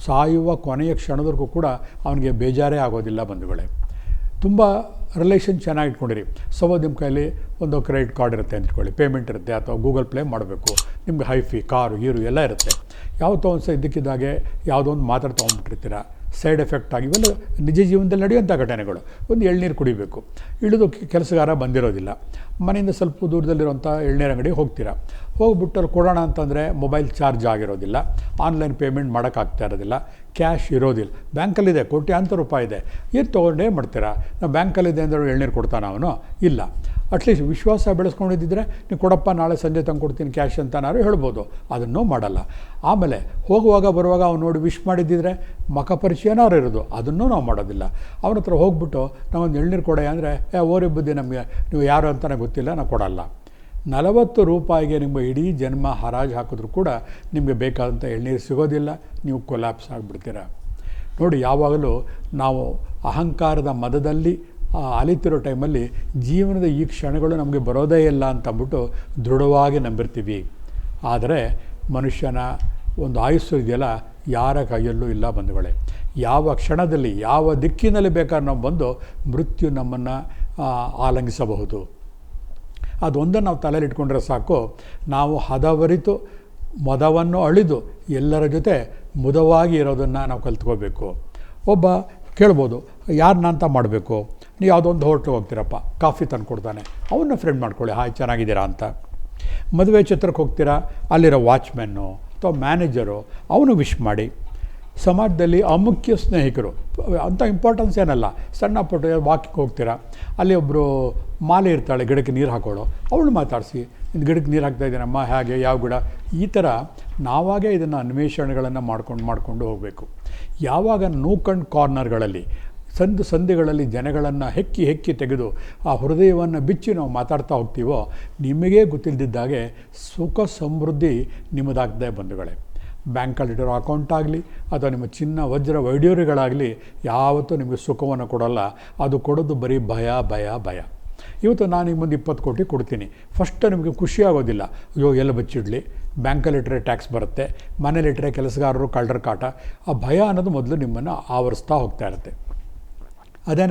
ಸಾಯುವ ಕೊನೆಯ ಕ್ಷಣದವರೆಗೂ ಕೂಡ ಅವನಿಗೆ ಬೇಜಾರೇ ಆಗೋದಿಲ್ಲ ಬಂಧುಗಳೇ. ತುಂಬ ರಿಲೇಷನ್ ಚೆನ್ನಾಗಿ ಇಟ್ಕೊಂಡಿರಿ. ಸಪೋಸ್ ನಿಮ್ಮ ಕೈಲಿ ಒಂದು ಕ್ರೆಡಿಟ್ ಕಾರ್ಡ್ ಇರುತ್ತೆ ಅಂತ ಇಟ್ಕೊಳ್ಳಿ, ಪೇಮೆಂಟ್ ಇರುತ್ತೆ, ಅಥವಾ ಗೂಗಲ್ ಪ್ಲೇ ಮಾಡಬೇಕು, ನಿಮ್ಗೆ ಹೈಫಿ ಕಾರು ಗೀರು ಎಲ್ಲ ಇರುತ್ತೆ. ಯಾವತ್ತೋ ಒಂದು ಸಹ ಇದ್ದಕ್ಕಿದ್ದಾಗೆ ಯಾವುದೋ ಒಂದು ಮಾತ್ರೆ ತೊಗೊಂಡ್ಬಿಟ್ಟಿರ್ತೀರ, ಸೈಡ್ ಎಫೆಕ್ಟ್ ಆಗಿ ಇವೆಲ್ಲ ನಿಜ ಜೀವನದಲ್ಲಿ ನಡೆಯುವಂಥ ಘಟನೆಗಳು. ಒಂದು ಎಳ್ನೀರು ಕುಡಿಬೇಕು, ಇಳಿದು ಕೆಲಸಗಾರ ಬಂದಿರೋದಿಲ್ಲ, ಮನೆಯಿಂದ ಸ್ವಲ್ಪ ದೂರದಲ್ಲಿರುವಂಥ ಎಳ್ನೀರು ಅಂಗಡಿಗೆ ಹೋಗ್ತೀರಾ. ಹೋಗ್ಬಿಟ್ಟು ಅಲ್ಲಿ ಕೊಡೋಣ ಅಂತಂದರೆ ಮೊಬೈಲ್ ಚಾರ್ಜ್ ಆಗಿರೋದಿಲ್ಲ, ಆನ್ಲೈನ್ ಪೇಮೆಂಟ್ ಮಾಡೋಕ್ಕಾಗ್ತಾ ಇರೋದಿಲ್ಲ, ಕ್ಯಾಶ್ ಇರೋದಿಲ್ಲ. ಬ್ಯಾಂಕಲ್ಲಿದೆ, ಕೋಟ್ಯಾಂತರ ರೂಪಾಯಿ ಇದೆ, ಏನು ತೊಗೊಂಡೇ ಮಾಡ್ತೀರಾ? ನಾವು ಬ್ಯಾಂಕಲ್ಲಿದೆ ಅಂದರೆ ಎಳ್ನೀರು ಕೊಡ್ತಾನೆ ಅವನು? ಇಲ್ಲ. ಅಟ್ಲೀಸ್ಟ್ ವಿಶ್ವಾಸ ಬೆಳೆಸ್ಕೊಂಡಿದ್ದಿದ್ರೆ ನೀವು ಕೊಡಪ್ಪ ನಾಳೆ ಸಂಜೆ ತಂದು ಕೊಡ್ತೀನಿ ಕ್ಯಾಶ್ ಅಂತನಾದ್ರು ಹೇಳ್ಬೋದು. ಅದನ್ನೂ ಮಾಡಲ್ಲ. ಆಮೇಲೆ ಹೋಗುವಾಗ ಬರುವಾಗ ಅವ್ನು ನೋಡಿ ವಿಶ್ ಮಾಡಿದ್ದಿದ್ರೆ ಮಖ ಪರಿಚಯನಾರು ಇರೋದು, ಅದನ್ನೂ ನಾವು ಮಾಡೋದಿಲ್ಲ. ಅವನ ಹತ್ರ ಹೋಗ್ಬಿಟ್ಟು ನಾವೊಂದು ಎಳ್ನೀರು ಕೊಡೆ ಅಂದರೆ ಓರಿ ಬುದ್ಧಿ, ನಮಗೆ ನೀವು ಯಾರು ಅಂತಲೇ ಗೊತ್ತಿಲ್ಲ, ನಾವು ಕೊಡಲ್ಲ. 40 ರೂಪಾಯಿಗೆ ನಿಮ್ಮ ಇಡೀ ಜನ್ಮ ಹರಾಜು ಹಾಕಿದ್ರೂ ಕೂಡ ನಿಮಗೆ ಬೇಕಾದಂಥ ಎಳ್ನೀರು ಸಿಗೋದಿಲ್ಲ, ನೀವು ಕೊಲ್ಯಾಪ್ಸ್ ಆಗಿಬಿಡ್ತೀರ. ನೋಡಿ, ಯಾವಾಗಲೂ ನಾವು ಅಹಂಕಾರದ ಮದದಲ್ಲಿ ಅಲಿತಿರೋ ಟೈಮಲ್ಲಿ ಜೀವನದ ಈ ಕ್ಷಣಗಳು ನಮಗೆ ಬರೋದೇ ಇಲ್ಲ ಅಂತಂದ್ಬಿಟ್ಟು ದೃಢವಾಗಿ ನಂಬಿರ್ತೀವಿ. ಆದರೆ ಮನುಷ್ಯನ ಒಂದು ಆಯುಸ್ಸು ಇದೆಯಲ್ಲ, ಯಾರ ಕೈಯಲ್ಲೂ ಇಲ್ಲ ಬಂಧುಗಳೇ. ಯಾವ ಕ್ಷಣದಲ್ಲಿ ಯಾವ ದಿಕ್ಕಿನಲ್ಲಿ ಬೇಕಾದ್ರೆ ನಾವು ಬಂದು ಮೃತ್ಯು ನಮ್ಮನ್ನು ಆಲಂಗಿಸಬಹುದು. ಅದೊಂದನ್ನು ನಾವು ತಲೆಯಲ್ಲಿ ಇಟ್ಕೊಂಡ್ರೆ ಸಾಕು, ನಾವು ಹದವರಿತು ಮದವನ್ನು ಅಳಿದು ಎಲ್ಲರ ಜೊತೆ ಮುದವಾಗಿ ಇರೋದನ್ನು ನಾವು ಕಲ್ತ್ಕೋಬೇಕು. ಒಬ್ಬ ಕೇಳ್ಬೋದು, ಯಾರನ್ನ ಅಂತ ಮಾಡಬೇಕು? ನೀವು ಯಾವುದೋ ಒಂದು ಹೋಟ್ಲಿಗೆ ಹೋಗ್ತೀರಪ್ಪ, ಕಾಫಿ ತಂದು ಕೊಡ್ತಾನೆ, ಅವನ್ನ ಫ್ರೆಂಡ್ ಮಾಡ್ಕೊಳ್ಳಿ, ಹಾಯ್ ಚೆನ್ನಾಗಿದ್ದೀರಾ ಅಂತ. ಮದುವೆ ಚಿತ್ರಕ್ಕೆ ಹೋಗ್ತೀರಾ, ಅಲ್ಲಿರೋ ವಾಚ್ಮೆನ್ನು ಅಥವಾ ಮ್ಯಾನೇಜರು ಅವನು ವಿಶ್ ಮಾಡಿ. ಸಮಾಜದಲ್ಲಿ ಅಮುಖ್ಯ ಸ್ನೇಹಿತರು ಅಂಥ ಇಂಪಾರ್ಟೆನ್ಸ್ ಏನಲ್ಲ, ಸಣ್ಣ ಪುಟ್ಟ ವಾಕಿಂಗ್ ಹೋಗ್ತೀರಾ, ಅಲ್ಲಿ ಒಬ್ಬರು ಮಾಲೆ ಇರ್ತಾಳೆ, ಗಿಡಕ್ಕೆ ನೀರು ಹಾಕೋಳು, ಅವಳು ಮಾತಾಡಿಸಿ, ಇದು ಗಿಡಕ್ಕೆ ನೀರು ಹಾಕ್ತಾಯಿದ್ದೀನಮ್ಮ, ಹೇಗೆ, ಯಾವ ಗಿಡ, ಈ ಥರ ನಾವಾಗೇ ಇದನ್ನು ಅನ್ವೇಷಣೆಗಳನ್ನು ಮಾಡಿಕೊಂಡು ಹೋಗಬೇಕು. ಯಾವಾಗ ನೂಕಂಡ್ ಕಾರ್ನರ್ಗಳಲ್ಲಿ ಸಂಧಿಗಳಲ್ಲಿ ಜನಗಳನ್ನು ಹೆಕ್ಕಿ ತೆಗೆದು ಆ ಹೃದಯವನ್ನು ಬಿಚ್ಚಿ ನಾವು ಮಾತಾಡ್ತಾ ಹೋಗ್ತೀವೋ, ನಿಮಗೇ ಗೊತ್ತಿಲ್ಲದಿದ್ದಾಗೆ ಸುಖ ಸಮೃದ್ಧಿ ನಿಮ್ಮದಾಗದೆ ಬಂಧುಗಳೇ. ಬ್ಯಾಂಕಲ್ಲಿಟ್ಟಿರೋ ಅಕೌಂಟ್ ಆಗಲಿ ಅಥವಾ ನಿಮ್ಮ ಚಿನ್ನ ವಜ್ರ ವೈಡೂರ್ಯಗಳಾಗಲಿ ಯಾವತ್ತೂ ನಿಮಗೆ ಸುಖವನ್ನು ಕೊಡೋಲ್ಲ. ಅದು ಕೊಡೋದು ಬರೀ ಭಯ. ಇವತ್ತು ನಾನು ನಿಮ್ಮ ಮುಂದೆ 20 ಕೋಟಿ ಕೊಡ್ತೀನಿ, ಫಸ್ಟ್ ನಿಮಗೆ ಖುಷಿ ಆಗೋದಿಲ್ಲ. ಅಯ್ಯೋ ಎಲ್ಲ ಬಚ್ಚಿಡಲಿ, ಬ್ಯಾಂಕಲ್ಲಿಟ್ಟರೆ ಟ್ಯಾಕ್ಸ್ ಬರುತ್ತೆ, ಮನೇಲಿಟ್ಟರೆ ಕೆಲಸಗಾರರು ಕಳ್ಳರ ಕಾಟ. ಆ ಭಯ ಅನ್ನೋದು ಮೊದಲು ನಿಮ್ಮನ್ನು ಆವರಿಸ್ತಾ ಹೋಗ್ತಾ ಇರುತ್ತೆ. ಅದೇ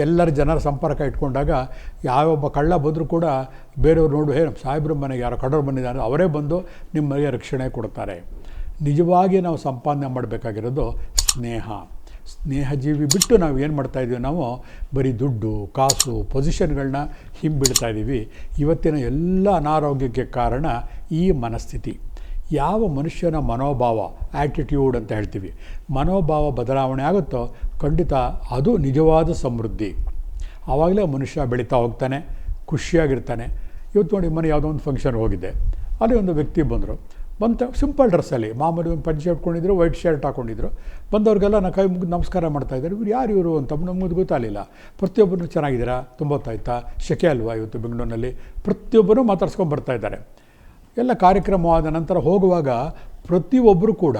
ಎಲ್ಲರ ಜನರ ಸಂಪರ್ಕ ಇಟ್ಕೊಂಡಾಗ ಯಾವೊಬ್ಬ ಕಳ್ಳ ಬಂದರೂ ಕೂಡ ಬೇರೆಯವ್ರು ನೋಡು, ನಮ್ಮ ಸಾಹೇಬ್ರ ಮನೆಗೆ ಯಾರೋ ಕಳ್ಳರು ಬಂದಿದ್ದಾರೆ, ಅವರೇ ಬಂದು ನಿಮಗೆ ರಕ್ಷಣೆ ಕೊಡ್ತಾರೆ. ನಿಜವಾಗಿ ನಾವು ಸಂಪಾದನೆ ಮಾಡಬೇಕಾಗಿರೋದು ಸ್ನೇಹಜೀವಿ ಬಿಟ್ಟು ನಾವು ಏನು ಮಾಡ್ತಾಯಿದ್ದೀವಿ, ನಾವು ಬರೀ ದುಡ್ಡು ಕಾಸು ಪೊಸಿಷನ್ಗಳನ್ನ ಹಿಂಬಿಡ್ತಾಯಿದ್ದೀವಿ. ಇವತ್ತಿನ ಎಲ್ಲ ಅನಾರೋಗ್ಯಕ್ಕೆ ಕಾರಣ ಈ ಮನಸ್ಥಿತಿ. ಯಾವ ಮನುಷ್ಯನ ಮನೋಭಾವ, ಆ್ಯಟಿಟ್ಯೂಡ್ ಅಂತ ಹೇಳ್ತೀವಿ, ಮನೋಭಾವ ಬದಲಾವಣೆ ಆಗುತ್ತೋ ಖಂಡಿತ ಅದು ನಿಜವಾದ ಸಮೃದ್ಧಿ. ಆವಾಗಲೇ ಮನುಷ್ಯ ಬೆಳೀತಾ ಹೋಗ್ತಾನೆ, ಖುಷಿಯಾಗಿರ್ತಾನೆ. ಇವತ್ತು ನೋಡಿ, ಮನೆ ಯಾವುದೋ ಒಂದು ಫಂಕ್ಷನ್ ಹೋಗಿದ್ದೆ, ಅಲ್ಲಿ ಒಂದು ವ್ಯಕ್ತಿ ಬಂದರು, ಸಿಂಪಲ್ ಡ್ರೆಸ್ಸಲ್ಲಿ ಮಾಮೂಲಿ ಒಂದು ಪಂಚೆ ಹಾಕ್ಕೊಂಡಿದ್ರು, ವೈಟ್ ಶರ್ಟ್ ಹಾಕ್ಕೊಂಡಿದ್ರು. ಬಂದವ್ರಿಗೆಲ್ಲ ನಾನು ಕೈ ಮುಗಿದು ನಮಸ್ಕಾರ ಮಾಡ್ತಾಯಿದ್ದಾರೆ. ಇವ್ರು ಯಾರು ಇವರು ಅಂತ ನಮಗೂ ಗೊತ್ತಾಗಲಿಲ್ಲ. ಪ್ರತಿಯೊಬ್ಬರು ಚೆನ್ನಾಗಿದ್ದೀರಾ, ತುಂಬ ಹೊತ್ತಾಯ್ತಾ, ಶೆಕೆ ಅಲ್ವಾ ಇವತ್ತು ಬೆಂಗಳೂರಿನಲ್ಲಿ, ಪ್ರತಿಯೊಬ್ಬರೂ ಮಾತಾಡ್ಸ್ಕೊಂಡು ಬರ್ತಾಯಿದ್ದಾರೆ. ಎಲ್ಲ ಕಾರ್ಯಕ್ರಮವಾದ ನಂತರ ಹೋಗುವಾಗ ಪ್ರತಿಯೊಬ್ಬರು ಕೂಡ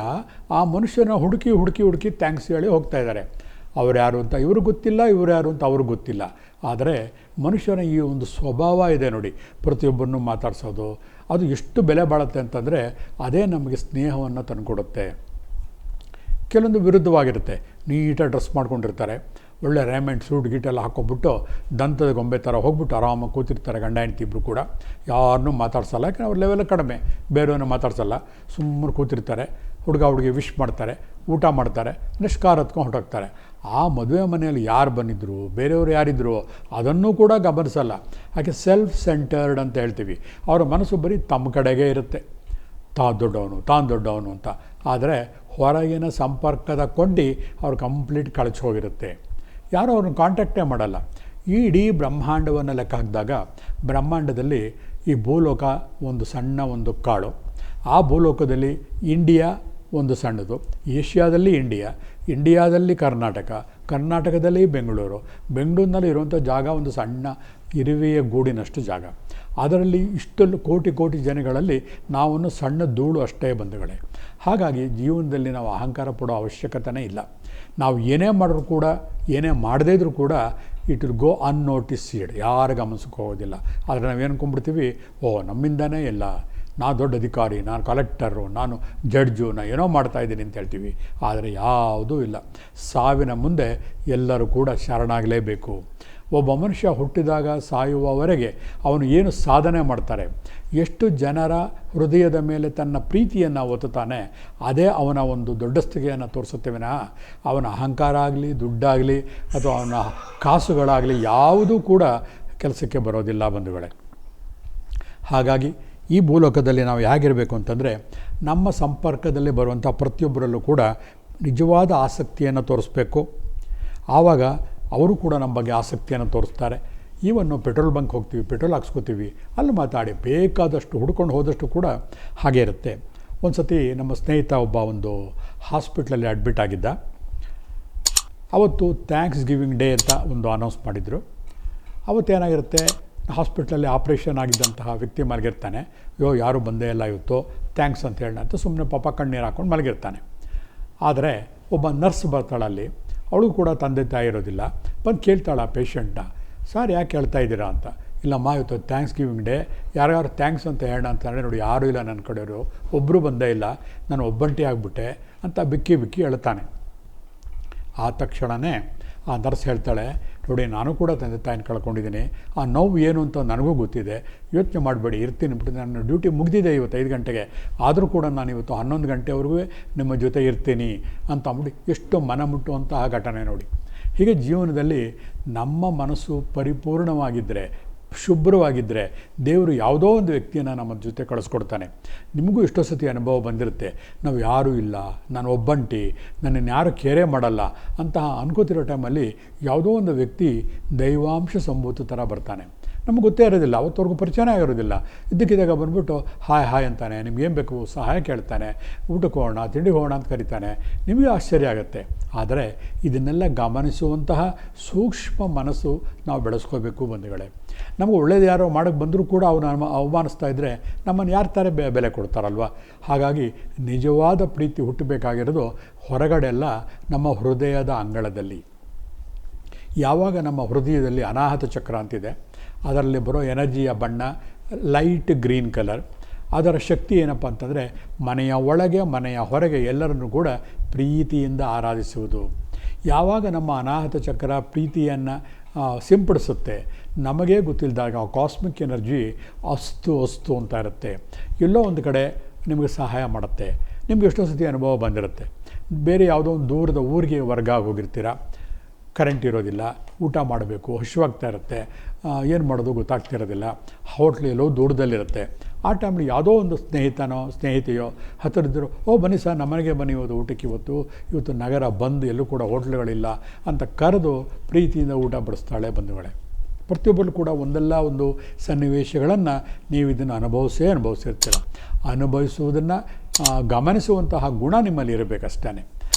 ಆ ಮನುಷ್ಯನ ಹುಡುಕಿ ಥ್ಯಾಂಕ್ಸ್ ಹೇಳಿ ಹೋಗ್ತಾಯಿದ್ದಾರೆ. ಅವ್ರು ಯಾರು ಅಂತ ಇವ್ರಿಗೆ ಗೊತ್ತಿಲ್ಲ, ಇವ್ರು ಯಾರು ಅಂತ ಅವ್ರಿಗೆ ಗೊತ್ತಿಲ್ಲ. ಆದರೆ ಮನುಷ್ಯನ ಈ ಒಂದು ಸ್ವಭಾವ ಇದೆ ನೋಡಿ, ಪ್ರತಿಯೊಬ್ಬರನ್ನು ಮಾತಾಡಿಸೋದು, ಅದು ಎಷ್ಟು ಬೆಲೆ ಬಾಳುತ್ತೆ ಅಂತಂದರೆ ಅದೇ ನಮಗೆ ಸ್ನೇಹವನ್ನು ತಂದುಕೊಡುತ್ತೆ. ಕೆಲವೊಂದು ವಿರುದ್ಧವಾಗಿರುತ್ತೆ, ನೀಟಾಗಿ ಡ್ರೆಸ್ ಮಾಡ್ಕೊಂಡಿರ್ತಾರೆ, ಒಳ್ಳೆ ರೇಮೆಂಟ್ ಸೂಟ್ ಗೀಟೆಲ್ಲ ಹಾಕ್ಕೊಂಬಿಟ್ಟು ದಂತದ ಗೊಂಬೆ ಥರ ಹೋಗ್ಬಿಟ್ಟು ಆರಾಮಾಗಿ ಕೂತಿರ್ತಾರೆ ಗಂಡ ಹೆಂಡತಿ ಇಬ್ಬರು ಕೂಡ. ಯಾರನ್ನೂ ಮಾತಾಡ್ಸಲ್ಲ, ಯಾಕಂದರೆ ಅವ್ರ ಲೆವೆಲ್ ಕಡಿಮೆ, ಬೇರೆಯವ್ರನ್ನ ಮಾತಾಡ್ಸಲ್ಲ, ಸುಮ್ಮನೆ ಕೂತಿರ್ತಾರೆ. ಹುಡುಗ ಹುಡುಗಿ ವಿಶ್ ಮಾಡ್ತಾರೆ, ಊಟ ಮಾಡ್ತಾರೆ, ನೆಕ್ಸ್ಟ್ ಕಾರ್ ಹತ್ಕೊಂಡು ಹೊರಟೋಗ್ತಾರೆ. ಆ ಮದುವೆ ಮನೆಯಲ್ಲಿ ಯಾರು ಬಂದಿದ್ದರು, ಬೇರೆಯವರು ಯಾರಿದ್ರು ಅದನ್ನೂ ಕೂಡ ಗಮನಿಸಲ್ಲ. ಯಾಕೆ ಸೆಲ್ಫ್ ಸೆಂಟರ್ಡ್ ಅಂತ ಹೇಳ್ತೀವಿ. ಅವರ ಮನಸ್ಸು ಬರೀ ತಮ್ಮ ಕಡೆಗೇ ಇರುತ್ತೆ, ತಾನು ದೊಡ್ಡವನು ಅಂತ. ಆದರೆ ಹೊರಗಿನ ಸಂಪರ್ಕದ ಕೊಂಡಿ ಅವ್ರು ಕಂಪ್ಲೀಟ್ ಕಳಚಿ ಹೋಗಿರುತ್ತೆ. ಯಾರೂ ಅವ್ರನ್ನ ಕಾಂಟ್ಯಾಕ್ಟೇ ಮಾಡಲ್ಲ. ಈ ಇಡೀ ಬ್ರಹ್ಮಾಂಡವನ್ನು ಲೆಕ್ಕ ಹಾಕಿದಾಗ ಬ್ರಹ್ಮಾಂಡದಲ್ಲಿ ಈ ಭೂಲೋಕ ಒಂದು ಸಣ್ಣ ಒಂದು ಕಾಳು. ಆ ಭೂಲೋಕದಲ್ಲಿ ಇಂಡಿಯಾ ಒಂದು ಸಣ್ಣದು, ಏಷ್ಯಾದಲ್ಲಿ ಇಂಡಿಯಾದಲ್ಲಿ ಕರ್ನಾಟಕದಲ್ಲಿ ಬೆಂಗಳೂರಿನಲ್ಲಿ ಇರುವಂಥ ಜಾಗ ಒಂದು ಸಣ್ಣ ಇರುವೆಯ ಗೂಡಿನಷ್ಟು ಜಾಗ. ಅದರಲ್ಲಿ ಇಷ್ಟೊಂದು ಕೋಟಿ ಜನಗಳಲ್ಲಿ ನಾವನ್ನು ಸಣ್ಣ ಧೂಳು ಅಷ್ಟೇ ಬಂಧುಗಳೇ. ಹಾಗಾಗಿ ಜೀವನದಲ್ಲಿ ನಾವು ಅಹಂಕಾರ ಪಡೋ ಅವಶ್ಯಕತೆಯೇ ಇಲ್ಲ. ನಾವು ಏನೇ ಮಾಡಿದ್ರು ಕೂಡ, ಏನೇ ಮಾಡದೇ ಇದ್ರೂ ಕೂಡ ಇಟ್ ವಿಲ್ ಗೋ ಅನ್ನೋಟಿಸ್ಡ್, ಯಾರು ಗಮನಿಸಕ್ಕೆ ಹೋಗೋದಿಲ್ಲ. ಆದರೆ ನಾವೇನು ಅಂದ್ಕೊಂಡ್ಬಿಡ್ತೀವಿ, ನಮ್ಮಿಂದನೇ ಎಲ್ಲ, ನಾನು ದೊಡ್ಡ ಅಧಿಕಾರಿ, ನಾನು ಕಲೆಕ್ಟರು, ನಾನು ಜಡ್ಜು, ನಾನು ಏನೋ ಮಾಡ್ತಾಯಿದ್ದೀನಿ ಅಂತ ಹೇಳ್ತೀವಿ. ಆದರೆ ಯಾವುದೂ ಇಲ್ಲ. ಸಾವಿನ ಮುಂದೆ ಎಲ್ಲರೂ ಕೂಡ ಶರಣಾಗಲೇಬೇಕು. ಒಬ್ಬ ಮನುಷ್ಯ ಹುಟ್ಟಿದಾಗ ಸಾಯುವವರೆಗೆ ಅವನು ಏನು ಸಾಧನೆ ಮಾಡ್ತಾರೆ, ಎಷ್ಟು ಜನರ ಹೃದಯದ ಮೇಲೆ ತನ್ನ ಪ್ರೀತಿಯನ್ನು ಒತ್ತುತ್ತಾನೆ, ಅದೇ ಅವನ ಒಂದು ದೊಡ್ಡಸ್ತಿಗೆಯನ್ನು ತೋರಿಸುತ್ತೆ ವಿನಃ ಅವನ ಅಹಂಕಾರ ಆಗಲಿ, ದುಡ್ಡಾಗಲಿ ಅಥವಾ ಅವನ ಕಾಸುಗಳಾಗಲಿ ಯಾವುದೂ ಕೂಡ ಕೆಲಸಕ್ಕೆ ಬರೋದಿಲ್ಲ ಬಂಧುಗಳೇ. ಹಾಗಾಗಿ ಈ ಭೂಲೋಕದಲ್ಲಿ ನಾವು ಹೇಗಿರಬೇಕು ಅಂತಂದರೆ, ನಮ್ಮ ಸಂಪರ್ಕದಲ್ಲಿ ಬರುವಂಥ ಪ್ರತಿಯೊಬ್ಬರಲ್ಲೂ ಕೂಡ ನಿಜವಾದ ಆಸಕ್ತಿಯನ್ನು ತೋರಿಸ್ಬೇಕು. ಆವಾಗ ಅವರು ಕೂಡ ನಮ್ಮ ಬಗ್ಗೆ ಆಸಕ್ತಿಯನ್ನು ತೋರಿಸ್ತಾರೆ. ಈವನ್ನು ಪೆಟ್ರೋಲ್ ಬಂಕ್ ಹೋಗ್ತೀವಿ, ಪೆಟ್ರೋಲ್ ಹಾಕ್ಸ್ಕೊತೀವಿ, ಅಲ್ಲಿ ಮಾತಾಡಿ ಬೇಕಾದಷ್ಟು ಹುಡ್ಕೊಂಡು ಹೋದಷ್ಟು ಕೂಡ ಹಾಗೆ ಇರುತ್ತೆ. ಒಂದು ಸತಿ ನಮ್ಮ ಸ್ನೇಹಿತ ಒಬ್ಬ ಒಂದು ಹಾಸ್ಪಿಟ್ಲಲ್ಲಿ ಅಡ್ಮಿಟ್ ಆಗಿದ್ದ. ಅವತ್ತು ಥ್ಯಾಂಕ್ಸ್ ಗಿವಿಂಗ್ ಡೇ ಅಂತ ಒಂದು ಅನೌನ್ಸ್ ಮಾಡಿದರು. ಅವತ್ತೇನಾಗಿರುತ್ತೆ, ಹಾಸ್ಪಿಟ್ಲಲ್ಲಿ ಆಪ್ರೇಷನ್ ಆಗಿದ್ದಂತಹ ವ್ಯಕ್ತಿ ಮಲಗಿರ್ತಾನೆ. ಯಾರೂ ಬಂದೇ ಇಲ್ಲ ಇವತ್ತು, ಥ್ಯಾಂಕ್ಸ್ ಅಂತ ಹೇಳೋಣ ಅಂತ ಸುಮ್ಮನೆ ಪಾಪ ಕಣ್ಣೀರು ಹಾಕ್ಕೊಂಡು ಮಲಗಿರ್ತಾನೆ. ಆದರೆ ಒಬ್ಬ ನರ್ಸ್ ಬರ್ತಾಳಲ್ಲಿ, ಅವಳು ಕೂಡ ತಂದೆ ತಾಯಿ ಇರೋದಿಲ್ಲ. ಬಂದು ಕೇಳ್ತಾಳ ಪೇಷಂಟ್ನ, ಸರ್ ಯಾಕೆ ಹೇಳ್ತಾ ಇದ್ದೀರಾ ಅಂತ. ಇಲ್ಲಮ್ಮ ಇವತ್ತು ಥ್ಯಾಂಕ್ಸ್ ಗಿವಿಂಗ್ ಡೇ, ಯಾರ್ಯಾರು ಥ್ಯಾಂಕ್ಸ್ ಅಂತ ಹೇಳೋಣ ಅಂತಂದರೆ ನೋಡಿ ಯಾರೂ ಇಲ್ಲ ನನ್ನ ಕಡೆಯವರು, ಒಬ್ಬರು ಬಂದೇ ಇಲ್ಲ, ನಾನು ಒಬ್ಬಂಟಿ ಆಗಿಬಿಟ್ಟೆ ಅಂತ ಬಿಕ್ಕಿ ಹೇಳ್ತಾನೆ. ಆ ತಕ್ಷಣವೇ ಆ ನರ್ಸ್ ಹೇಳ್ತಾಳೆ, ನೋಡಿ ನಾನು ಕೂಡ ತಂದೆ ತಾಯಿನ ಕಳ್ಕೊಂಡಿದ್ದೀನಿ, ಆ ನೋವು ಏನು ಅಂತ ನನಗೂ ಗೊತ್ತಿದೆ, ಯೋಚನೆ ಮಾಡಬೇಡಿ, ಇರ್ತೀನಿ ಬಿಟ್ಟು, ನನ್ನ ಡ್ಯೂಟಿ ಮುಗಿದಿದೆ ಇವತ್ತು 5 ಗಂಟೆಗೆ, ಆದರೂ ಕೂಡ ನಾನು ಇವತ್ತು 11 ಗಂಟೆವರೆಗೂ ನಿಮ್ಮ ಜೊತೆ ಇರ್ತೀನಿ ಅಂತ ಅಂದ್ಬಿಟ್ಟು ಎಷ್ಟು ಮನ ಮುಟ್ಟುವಂತಹ ಘಟನೆ ನೋಡಿ. ಹೀಗೆ ಜೀವನದಲ್ಲಿ ನಮ್ಮ ಮನಸ್ಸು ಪರಿಪೂರ್ಣವಾಗಿದ್ದರೆ, ಶುಭ್ರವಾಗಿದ್ದರೆ, ದೇವರು ಯಾವುದೋ ಒಂದು ವ್ಯಕ್ತಿಯನ್ನು ನಮ್ಮ ಜೊತೆ ಕಳಿಸ್ಕೊಡ್ತಾನೆ. ನಿಮಗೂ ಎಷ್ಟೋ ಸತಿ ಅನುಭವ ಬಂದಿರುತ್ತೆ, ನಾವು ಯಾರೂ ಇಲ್ಲ, ನಾನು ಒಬ್ಬಂಟಿ, ನನ್ನನ್ನು ಯಾರು ಕೇರೆ ಮಾಡಲ್ಲ ಅಂತಹ ಅನ್ಕೋತಿರೋ ಟೈಮಲ್ಲಿ ಯಾವುದೋ ಒಂದು ವ್ಯಕ್ತಿ ದೈವಾಂಶ ಸಂಭೂತ ಥರ ಬರ್ತಾನೆ. ನಮ್ಗೆ ಗೊತ್ತೇ ಇರೋದಿಲ್ಲ, ಅವತ್ತವರೆಗೂ ಪರಿಚಯನೇ ಆಗಿರೋದಿಲ್ಲ. ಇದ್ದಕ್ಕಿದ್ದಾಗ ಬಂದ್ಬಿಟ್ಟು ಹಾಯ್ ಅಂತಾನೆ, ನಿಮ್ಗೇನು ಬೇಕು ಸಹಾಯ ಕೇಳ್ತಾನೆ, ಊಟಕ್ಕೆ ಹೋಗೋಣ, ತಿಂಡಿಗೆ ಹೋಗೋಣ ಅಂತ ಕರೀತಾನೆ. ನಿಮಗೆ ಆಶ್ಚರ್ಯ ಆಗುತ್ತೆ. ಆದರೆ ಇದನ್ನೆಲ್ಲ ಗಮನಿಸುವಂತಹ ಸೂಕ್ಷ್ಮ ಮನಸ್ಸು ನಾವು ಬೆಳೆಸ್ಕೋಬೇಕು ಬಂಧುಗಳೇ. ನಮಗೆ ಒಳ್ಳೇದು ಯಾರೋ ಮಾಡೋಕ್ಕೆ ಬಂದರೂ ಕೂಡ ಅವನು ಅವಮಾನಿಸ್ತಾ ಇದ್ದರೆ ನಮ್ಮನ್ನು ಯಾರು ತಾರೆ ಬೆಲೆ ಕೊಡ್ತಾರಲ್ವ. ಹಾಗಾಗಿ ನಿಜವಾದ ಪ್ರೀತಿ ಹುಟ್ಟಬೇಕಾಗಿರೋದು ಹೊರಗಡೆ ಅಲ್ಲ, ನಮ್ಮ ಹೃದಯದ ಅಂಗಳದಲ್ಲಿ. ಯಾವಾಗ ನಮ್ಮ ಹೃದಯದಲ್ಲಿ ಅನಾಹತ ಚಕ್ರ ಅಂತಿದೆ, ಅದರಲ್ಲಿ ಬರೋ ಎನರ್ಜಿಯ ಬಣ್ಣ ಲೈಟ್ ಗ್ರೀನ್ ಕಲರ್. ಅದರ ಶಕ್ತಿ ಏನಪ್ಪ ಅಂತಂದರೆ, ಮನೆಯ ಒಳಗೆ ಮನೆಯ ಹೊರಗೆ ಎಲ್ಲರನ್ನೂ ಕೂಡ ಪ್ರೀತಿಯಿಂದ ಆರಾಧಿಸುವುದು. ಯಾವಾಗ ನಮ್ಮ ಅನಾಹತ ಚಕ್ರ ಪ್ರೀತಿಯನ್ನು ಸಿಂಪಡಿಸುತ್ತೆ, ನಮಗೇ ಗೊತ್ತಿಲ್ಲದಾಗ ಆ ಕಾಸ್ಮಿಕ್ ಎನರ್ಜಿ ಅಸ್ತು ಅಂತ ಇರುತ್ತೆ. ಎಲ್ಲೋ ಒಂದು ಕಡೆ ನಿಮಗೆ ಸಹಾಯ ಮಾಡುತ್ತೆ. ನಿಮ್ಗೆ ಎಷ್ಟೋ ಸತಿ ಅನುಭವ ಬಂದಿರುತ್ತೆ. ಬೇರೆ ಯಾವುದೋ ಒಂದು ದೂರದ ಊರಿಗೆ ವರ್ಗ ಹೋಗಿರ್ತೀರ, ಕರೆಂಟ್ ಇರೋದಿಲ್ಲ, ಊಟ ಮಾಡಬೇಕು, ಹಸಿವಾಗ್ತಾ ಇರುತ್ತೆ, ಏನು ಮಾಡೋದು ಗೊತ್ತಾಗ್ತಿರೋದಿಲ್ಲ, ಹೋಟ್ಲೆಲ್ಲೋ ದೂರದಲ್ಲಿರುತ್ತೆ. ಆ ಟೈಮಲ್ಲಿ ಯಾವುದೋ ಒಂದು ಸ್ನೇಹಿತೆಯೋ ಹತ್ತಿರದಿರೋ, ಬನ್ನಿ ಸರ್ ನಮ್ಮನೆಗೆ ಬನ್ನಿ, ಊಟಕ್ಕೆ ಇವತ್ತು ನಗರ ಬಂದು ಎಲ್ಲೂ ಕೂಡ ಹೋಟ್ಲುಗಳಿಲ್ಲ ಅಂತ ಕರೆದು ಪ್ರೀತಿಯಿಂದ ಊಟ ಬಡಿಸ್ತಾಳೆ ಬಂಧುಗಳೇ. ಪ್ರತಿಯೊಬ್ಬರು ಕೂಡ ಒಂದಲ್ಲ ಒಂದು ಸನ್ನಿವೇಶಗಳನ್ನು ನೀವು ಇದನ್ನು ಅನುಭವಿಸಿರ್ತೀರ. ಅನುಭವಿಸುವುದನ್ನು ಗಮನಿಸುವಂತಹ ಗುಣ ನಿಮ್ಮಲ್ಲಿ ಇರಬೇಕಷ್ಟೇ.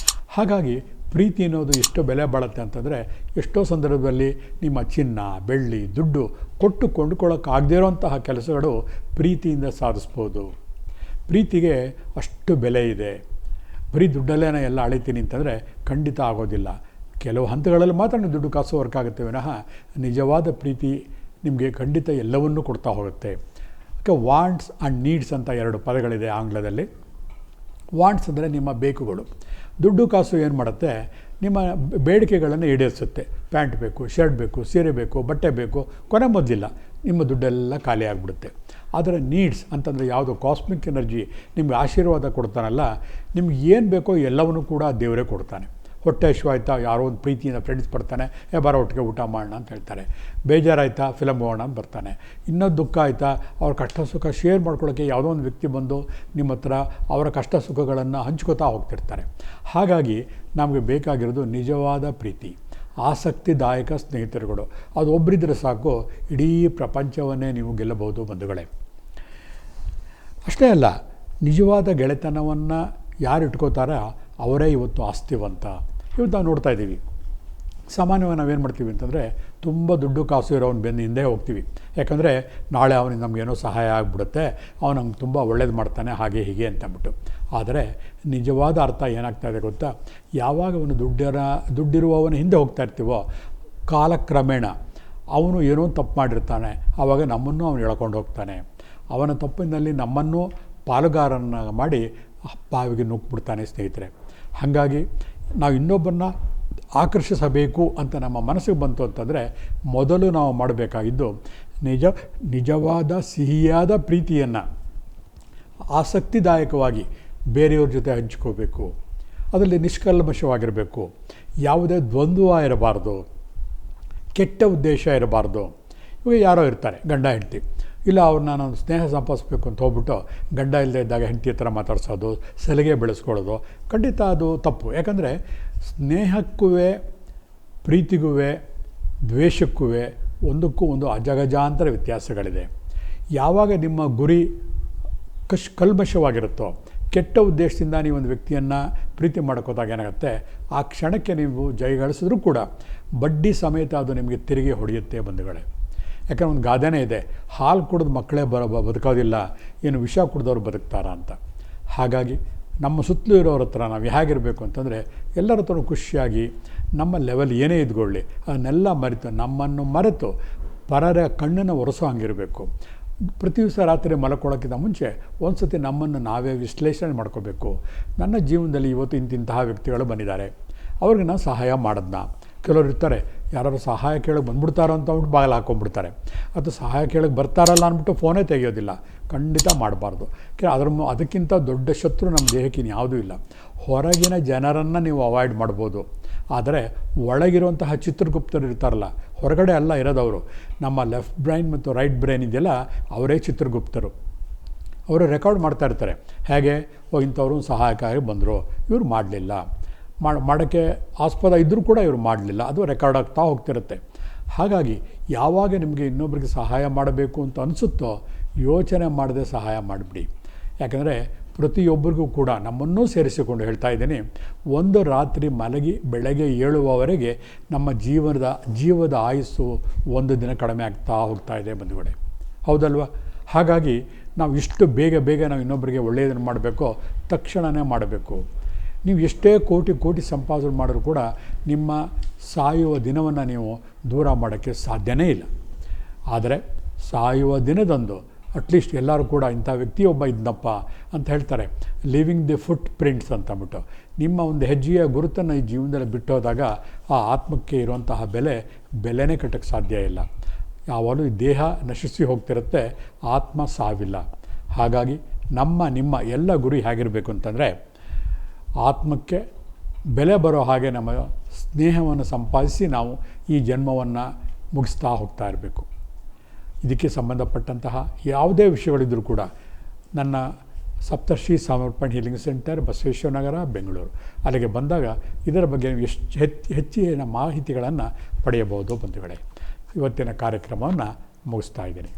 ಹಾಗಾಗಿ ಪ್ರೀತಿ ಅನ್ನೋದು ಎಷ್ಟು ಬೆಲೆ ಬಾಳುತ್ತೆ ಅಂತಂದರೆ, ಎಷ್ಟೋ ಸಂದರ್ಭದಲ್ಲಿ ನಿಮ್ಮ ಚಿನ್ನ, ಬೆಳ್ಳಿ, ದುಡ್ಡು ಕೊಟ್ಟು ಕೊಂಡುಕೊಳ್ಳೋಕ್ಕಾಗದೇ ಇರೋಂತಹ ಕೆಲಸಗಳು ಪ್ರೀತಿಯಿಂದ ಸಾಧಿಸ್ಬೋದು. ಪ್ರೀತಿಗೆ ಅಷ್ಟು ಬೆಲೆ ಇದೆ. ಬರೀ ದುಡ್ಡಲ್ಲೇ ಎಲ್ಲ ಅಳಿತೀನಿ ಅಂತಂದರೆ ಖಂಡಿತ ಆಗೋದಿಲ್ಲ. ಕೆಲವು ಹಂತಗಳಲ್ಲಿ ಮಾತ್ರ ನೀವು ದುಡ್ಡು ಕಾಸು ವರ್ಕ್ ಆಗುತ್ತೆ ವಿನಃ ನಿಜವಾದ ಪ್ರೀತಿ ನಿಮಗೆ ಖಂಡಿತ ಎಲ್ಲವನ್ನೂ ಕೊಡ್ತಾ ಹೋಗುತ್ತೆ. ಅದಕ್ಕೆ ವಾಂಟ್ಸ್ ಆ್ಯಂಡ್ ನೀಡ್ಸ್ ಅಂತ 2 ಪದಗಳಿದೆ ಆಂಗ್ಲದಲ್ಲಿ. ವಾಂಟ್ಸ್ ಅಂದರೆ ನಿಮ್ಮ ಬೇಕುಗಳು, ದುಡ್ಡು ಕಾಸು ಏನು ಮಾಡುತ್ತೆ, ನಿಮ್ಮ ಬೇಡಿಕೆಗಳನ್ನು ಈಡೇರಿಸುತ್ತೆ. ಪ್ಯಾಂಟ್ ಬೇಕು, ಶರ್ಟ್ ಬೇಕು, ಸೀರೆ ಬೇಕು, ಬಟ್ಟೆ ಬೇಕು, ಕೊನೆ ಮೊದಲಿಲ್ಲ ನಿಮ್ಮ ದುಡ್ಡೆಲ್ಲ ಖಾಲಿ ಆಗಿಬಿಡುತ್ತೆ. ಆದರೆ ನೀಡ್ಸ್ ಅಂತಂದರೆ ಯಾವುದು ಕಾಸ್ಮಿಕ್ ಎನರ್ಜಿ ನಿಮ್ಗೆ ಆಶೀರ್ವಾದ ಕೊಡ್ತಾನಲ್ಲ, ನಿಮ್ಗೆ ಏನು ಬೇಕೋ ಎಲ್ಲವನ್ನೂ ಕೂಡ ದೇವರೇ ಕೊಡ್ತಾನೆ. ಹೊಟ್ಟೆ ಹಸಿವು ಆಯಿತಾ, ಯಾರೋ ಒಂದು ಪ್ರೀತಿಯಿಂದ ಫ್ರೆಂಡ್ಸ್ ಬರ್ತಾನೆ, ಬರೋ ಒಟ್ಟಿಗೆ ಊಟ ಮಾಡೋಣ ಅಂತ ಹೇಳ್ತಾರೆ. ಬೇಜಾರಾಯಿತಾ, ಫಿಲಮ್ ಹೋಗೋಣ ಅಂತ ಬರ್ತಾನೆ. ಇನ್ನೊಂದು ದುಃಖ ಆಯಿತಾ, ಅವ್ರ ಕಷ್ಟ ಸುಖ ಶೇರ್ ಮಾಡ್ಕೊಳ್ಳೋಕ್ಕೆ ಯಾವುದೋ ಒಂದು ವ್ಯಕ್ತಿ ಬಂದು ನಿಮ್ಮ ಹತ್ರ ಅವರ ಕಷ್ಟ ಸುಖಗಳನ್ನು ಹಂಚ್ಕೋತಾ ಹೋಗ್ತಿರ್ತಾರೆ. ಹಾಗಾಗಿ ನಮಗೆ ಬೇಕಾಗಿರೋದು ನಿಜವಾದ ಪ್ರೀತಿ, ಆಸಕ್ತಿದಾಯಕ ಸ್ನೇಹಿತರುಗಳು. ಅದು ಒಬ್ಬರಿದ್ದರೆ ಸಾಕು, ಇಡೀ ಪ್ರಪಂಚವನ್ನೇ ನೀವು ಗೆಲ್ಲಬಹುದು ಬಂಧುಗಳೇ. ಅಷ್ಟೇ ಅಲ್ಲ, ನಿಜವಾದ ಗೆಳೆತನವನ್ನು ಯಾರು ಇಟ್ಕೋತಾರ ಅವರೇ ಇವತ್ತು ಆಸ್ತಿವಂತ. ಇವತ್ತು ನಾವು ನೋಡ್ತಾ ಇದ್ದೀವಿ, ಸಾಮಾನ್ಯವಾಗಿ ನಾವೇನು ಮಾಡ್ತೀವಿ ಅಂತಂದರೆ, ತುಂಬ ದುಡ್ಡು ಕಾಸು ಇರೋವನ್ನ ಬೆನ್ನು ಹಿಂದೆ ಹೋಗ್ತೀವಿ. ಯಾಕಂದರೆ ನಾಳೆ ಅವನಿಗೆ ನಮಗೇನೋ ಸಹಾಯ ಆಗಿಬಿಡುತ್ತೆ, ಅವನು ನಮ್ಗೆ ತುಂಬ ಒಳ್ಳೇದು ಮಾಡ್ತಾನೆ, ಹಾಗೆ ಹೀಗೆ ಅಂತಂದ್ಬಿಟ್ಟು. ಆದರೆ ನಿಜವಾದ ಅರ್ಥ ಏನಾಗ್ತಾಯಿದೆ ಗೊತ್ತಾ, ಯಾವಾಗ ಅವನು ದುಡ್ಡಿರುವವನ ಹಿಂದೆ ಹೋಗ್ತಾ ಇರ್ತೀವೋ, ಕಾಲಕ್ರಮೇಣ ಅವನು ಏನೋ ತಪ್ಪು ಮಾಡಿರ್ತಾನೆ, ಆವಾಗ ನಮ್ಮನ್ನು ಅವನು ಎಳ್ಕೊಂಡು ಹೋಗ್ತಾನೆ. ಅವನ ತಪ್ಪಿನಲ್ಲಿ ನಮ್ಮನ್ನು ಪಾಲುಗಾರನ ಮಾಡಿ ಬಾವಿಗೆ ನುಗ್ಗಿಬಿಡ್ತಾನೆ ಸ್ನೇಹಿತರೆ. ಹಾಗಾಗಿ ನಾವು ಇನ್ನೊಬ್ಬರನ್ನ ಆಕರ್ಷಿಸಬೇಕು ಅಂತ ನಮ್ಮ ಮನಸ್ಸಿಗೆ ಬಂತು ಅಂತಂದರೆ, ಮೊದಲು ನಾವು ಮಾಡಬೇಕಾಗಿದ್ದು ನಿಜವಾದ ಸಿಹಿಯಾದ ಪ್ರೀತಿಯನ್ನು ಆಸಕ್ತಿದಾಯಕವಾಗಿ ಬೇರೆಯವ್ರ ಜೊತೆ ಹಂಚ್ಕೋಬೇಕು. ಅದರಲ್ಲಿ ನಿಷ್ಕಲ್ಮಶವಾಗಿರಬೇಕು, ಯಾವುದೇ ದ್ವಂದ್ವ ಇರಬಾರ್ದು, ಕೆಟ್ಟ ಉದ್ದೇಶ ಇರಬಾರ್ದು. ಇವಾಗ ಯಾರೋ ಇರ್ತಾರೆ ಗಂಡ ಹೆಂಡತಿ, ಇಲ್ಲ ಅವ್ರನ್ನ ನಾನು ಸ್ನೇಹ ಸಂಪಾದಿಸ್ಬೇಕು ಅಂತ ಹೋಗ್ಬಿಟ್ಟು ಗಂಡ ಇಲ್ಲದೆ ಇದ್ದಾಗ ಹೆಂಡತಿ ಹತ್ರ ಮಾತಾಡ್ಸೋದು, ಸಲಿಗೆ ಬೆಳೆಸ್ಕೊಳ್ಳೋದು, ಖಂಡಿತ ಅದು ತಪ್ಪು. ಯಾಕಂದರೆ ಸ್ನೇಹಕ್ಕೂ ಪ್ರೀತಿಗೂ ದ್ವೇಷಕ್ಕೂ ಒಂದಕ್ಕೂ ಒಂದು ಅಜಗಜಾಂತರ ವ್ಯತ್ಯಾಸಗಳಿದೆ. ಯಾವಾಗ ನಿಮ್ಮ ಗುರಿ ಕಲ್ಮಶವಾಗಿರುತ್ತೋ, ಕೆಟ್ಟ ಉದ್ದೇಶದಿಂದ ನೀವು ಒಂದು ವ್ಯಕ್ತಿಯನ್ನು ಪ್ರೀತಿ ಮಾಡ್ಕೋದಾಗ ಏನಾಗುತ್ತೆ, ಆ ಕ್ಷಣಕ್ಕೆ ನೀವು ಜಯಗಳಿಸಿದ್ರೂ ಕೂಡ ಬಡ್ಡಿ ಸಮೇತ ಅದು ನಿಮಗೆ ತಿರುಗಿ ಹೊಡೆಯುತ್ತೆ ಬಂಧುಗಳೇ. ಯಾಕಂದರೆ ಒಂದು ಗಾದೆನೇ ಇದೆ, ಹಾಲು ಕುಡಿದು ಮಕ್ಕಳೇ ಬದುಕೋದಿಲ್ಲ, ಏನು ವಿಷ ಕುಡಿದವ್ರು ಬದುಕ್ತಾರ ಅಂತ. ಹಾಗಾಗಿ ನಮ್ಮ ಸುತ್ತಲೂ ಇರೋರ ಹತ್ರ ನಾವು ಹೇಗಿರಬೇಕು ಅಂತಂದರೆ, ಎಲ್ಲರ ಹತ್ರ ಖುಷಿಯಾಗಿ ನಮ್ಮ ಲೆವೆಲ್ ಏನೇ ಇದ್ಕೊಳ್ಳಿ ಅದನ್ನೆಲ್ಲ ನಮ್ಮನ್ನು ಮರೆತು ಪರರ ಕಣ್ಣನ್ನು ಒರೆಸೋ ಹಂಗಿರಬೇಕು. ಪ್ರತಿ ದಿವಸ ರಾತ್ರಿ ಮಲ್ಕೊಳ್ಳೋಕ್ಕಿಂತ ಮುಂಚೆ ಒಂದು ಸತಿ ನಮ್ಮನ್ನು ನಾವೇ ವಿಶ್ಲೇಷಣೆ ಮಾಡ್ಕೋಬೇಕು. ನನ್ನ ಜೀವನದಲ್ಲಿ ಇವತ್ತು ಇಂತಿಂತಹ ವ್ಯಕ್ತಿಗಳು ಬಂದಿದ್ದಾರೆ, ಅವ್ರಿಗೆ ನಾನು ಸಹಾಯ ಮಾಡಿದ್ನ. ಕೆಲವರು ಇರ್ತಾರೆ, ಯಾರು ಸಹಾಯ ಕೇಳೋಕ್ಕೆ ಬಂದ್ಬಿಡ್ತಾರೋ ಅಂತ ಅಂದ್ಬಿಟ್ಟು ಬಾಗಿಲು ಹಾಕ್ಕೊಂಡ್ಬಿಡ್ತಾರೆ, ಅಥವಾ ಸಹಾಯ ಕೇಳೋಕ್ಕೆ ಬರ್ತಾರಲ್ಲ ಅಂದ್ಬಿಟ್ಟು ಫೋನೇ ತೆಗೆಯೋದಿಲ್ಲ. ಖಂಡಿತ ಮಾಡಬಾರ್ದು. ಅದಕ್ಕಿಂತ ದೊಡ್ಡ ಶತ್ರು ನಮ್ಮ ದೇಹಕ್ಕೆ ಯಾವುದೂ ಇಲ್ಲ. ಹೊರಗಿನ ಜನರನ್ನು ನೀವು ಅವಾಯ್ಡ್ ಮಾಡ್ಬೋದು, ಆದರೆ ಒಳಗಿರುವಂತಹ ಚಿತ್ರಗುಪ್ತರು ಇರ್ತಾರಲ್ಲ, ಹೊರಗಡೆ ಅಲ್ಲ ಇರೋದವರು, ನಮ್ಮ ಲೆಫ್ಟ್ ಬ್ರೈನ್ ಮತ್ತು ರೈಟ್ ಬ್ರೈನ್ ಇದೆಯಲ್ಲ, ಅವರೇ ಚಿತ್ರಗುಪ್ತರು. ಅವರು ರೆಕಾರ್ಡ್ ಮಾಡ್ತಾ ಇರ್ತಾರೆ, ಹೇಗೆ ಇಂಥವ್ರು ಸಹಾಯಕ್ಕಾಗಿ ಬಂದರು, ಇವರು ಮಾಡಲಿಲ್ಲ, ಮಾಡೋಕ್ಕೆ ಆಸ್ಪದ ಇದ್ದರೂ ಕೂಡ ಇವರು ಮಾಡಲಿಲ್ಲ, ಅದು ರೆಕಾರ್ಡ್ ಆಗ್ತಾ ಹೋಗ್ತಿರುತ್ತೆ. ಹಾಗಾಗಿ ಯಾವಾಗ ನಿಮಗೆ ಇನ್ನೊಬ್ಬರಿಗೆ ಸಹಾಯ ಮಾಡಬೇಕು ಅಂತ ಅನಿಸುತ್ತೋ ಯೋಚನೆ ಮಾಡದೆ ಸಹಾಯ ಮಾಡಿಬಿಡಿ. ಯಾಕಂದರೆ ಪ್ರತಿಯೊಬ್ಬರಿಗೂ ಕೂಡ ನಮ್ಮನ್ನೂ ಸೇರಿಸಿಕೊಂಡು ಹೇಳ್ತಾ ಇದ್ದೀನಿ, ಒಂದು ರಾತ್ರಿ ಮಲಗಿ ಬೆಳಗ್ಗೆ ಏಳುವವರೆಗೆ ನಮ್ಮ ಜೀವದ ಆಯುಸ್ಸು ಒಂದು ದಿನ ಕಡಿಮೆ ಆಗ್ತಾ ಹೋಗ್ತಾ ಇದೆ ಬಂಧುಗಳೇ, ಹೌದಲ್ವಾ? ಹಾಗಾಗಿ ನಾವು ಇಷ್ಟು ಬೇಗ ನಾವು ಇನ್ನೊಬ್ಬರಿಗೆ ಒಳ್ಳೆಯದನ್ನು ಮಾಡಬೇಕೋ ತಕ್ಷಣವೇ ಮಾಡಬೇಕು. ನೀವು ಎಷ್ಟೇ ಕೋಟಿ ಸಂಪಾದನೆ ಮಾಡಿದ್ರು ಕೂಡ ನಿಮ್ಮ ಸಾಯುವ ದಿನವನ್ನು ನೀವು ದೂರ ಮಾಡೋಕ್ಕೆ ಸಾಧ್ಯನೇ ಇಲ್ಲ. ಆದರೆ ಸಾಯುವ ದಿನದಂದು ಅಟ್ಲೀಸ್ಟ್ ಎಲ್ಲರೂ ಕೂಡ ಇಂಥ ವ್ಯಕ್ತಿಯೊಬ್ಬ ಇದ್ದಪ್ಪ ಅಂತ ಹೇಳ್ತಾರೆ, ಲಿವಿಂಗ್ ದಿ ಫುಟ್ ಪ್ರಿಂಟ್ಸ್ ಅಂತಂದ್ಬಿಟ್ಟು ನಿಮ್ಮ ಒಂದು ಹೆಜ್ಜೆಯ ಗುರುತನ್ನು ಈ ಜೀವನದಲ್ಲಿ ಬಿಟ್ಟೋದಾಗ ಆ ಆತ್ಮಕ್ಕೆ ಇರುವಂತಹ ಬೆಲೆನೇ ಕಟ್ಟೋಕ್ಕೆ ಸಾಧ್ಯ ಇಲ್ಲ. ಯಾವಾಗಲೂ ಈ ದೇಹ ನಶಿಸಿ ಹೋಗ್ತಿರುತ್ತೆ, ಆತ್ಮ ಸಾವಿಲ್ಲ. ಹಾಗಾಗಿ ನಿಮ್ಮ ಎಲ್ಲ ಗುರಿ ಹೇಗಿರಬೇಕು ಅಂತಂದರೆ, ಆತ್ಮಕ್ಕೆ ಬೆಲೆ ಬರೋ ಹಾಗೆ ನಮ್ಮ ಸ್ನೇಹವನ್ನು ಸಂಪಾದಿಸಿ ನಾವು ಈ ಜನ್ಮವನ್ನು ಮುಗಿಸ್ತಾ ಹೋಗ್ತಾ ಇರಬೇಕು. ಇದಕ್ಕೆ ಸಂಬಂಧಪಟ್ಟಂತಹ ಯಾವುದೇ ವಿಷಯಗಳಿದ್ದರೂ ಕೂಡ ನನ್ನ ಸಪ್ತರ್ಷಿ ಸಮರ್ಪಣ್ ಹೀಲಿಂಗ್ ಸೆಂಟರ್, ಬಸವೇಶ್ವರ ನಗರ, ಬೆಂಗಳೂರು, ಅಲ್ಲಿಗೆ ಬಂದಾಗ ಇದರ ಬಗ್ಗೆ ಹೆಚ್ಚಿನ ಮಾಹಿತಿಗಳನ್ನು ಪಡೆಯಬಹುದು ಬಂಧುಗಳೇ. ಇವತ್ತಿನ ಕಾರ್ಯಕ್ರಮವನ್ನು ಮುಗಿಸ್ತಾ ಇದ್ದೀನಿ.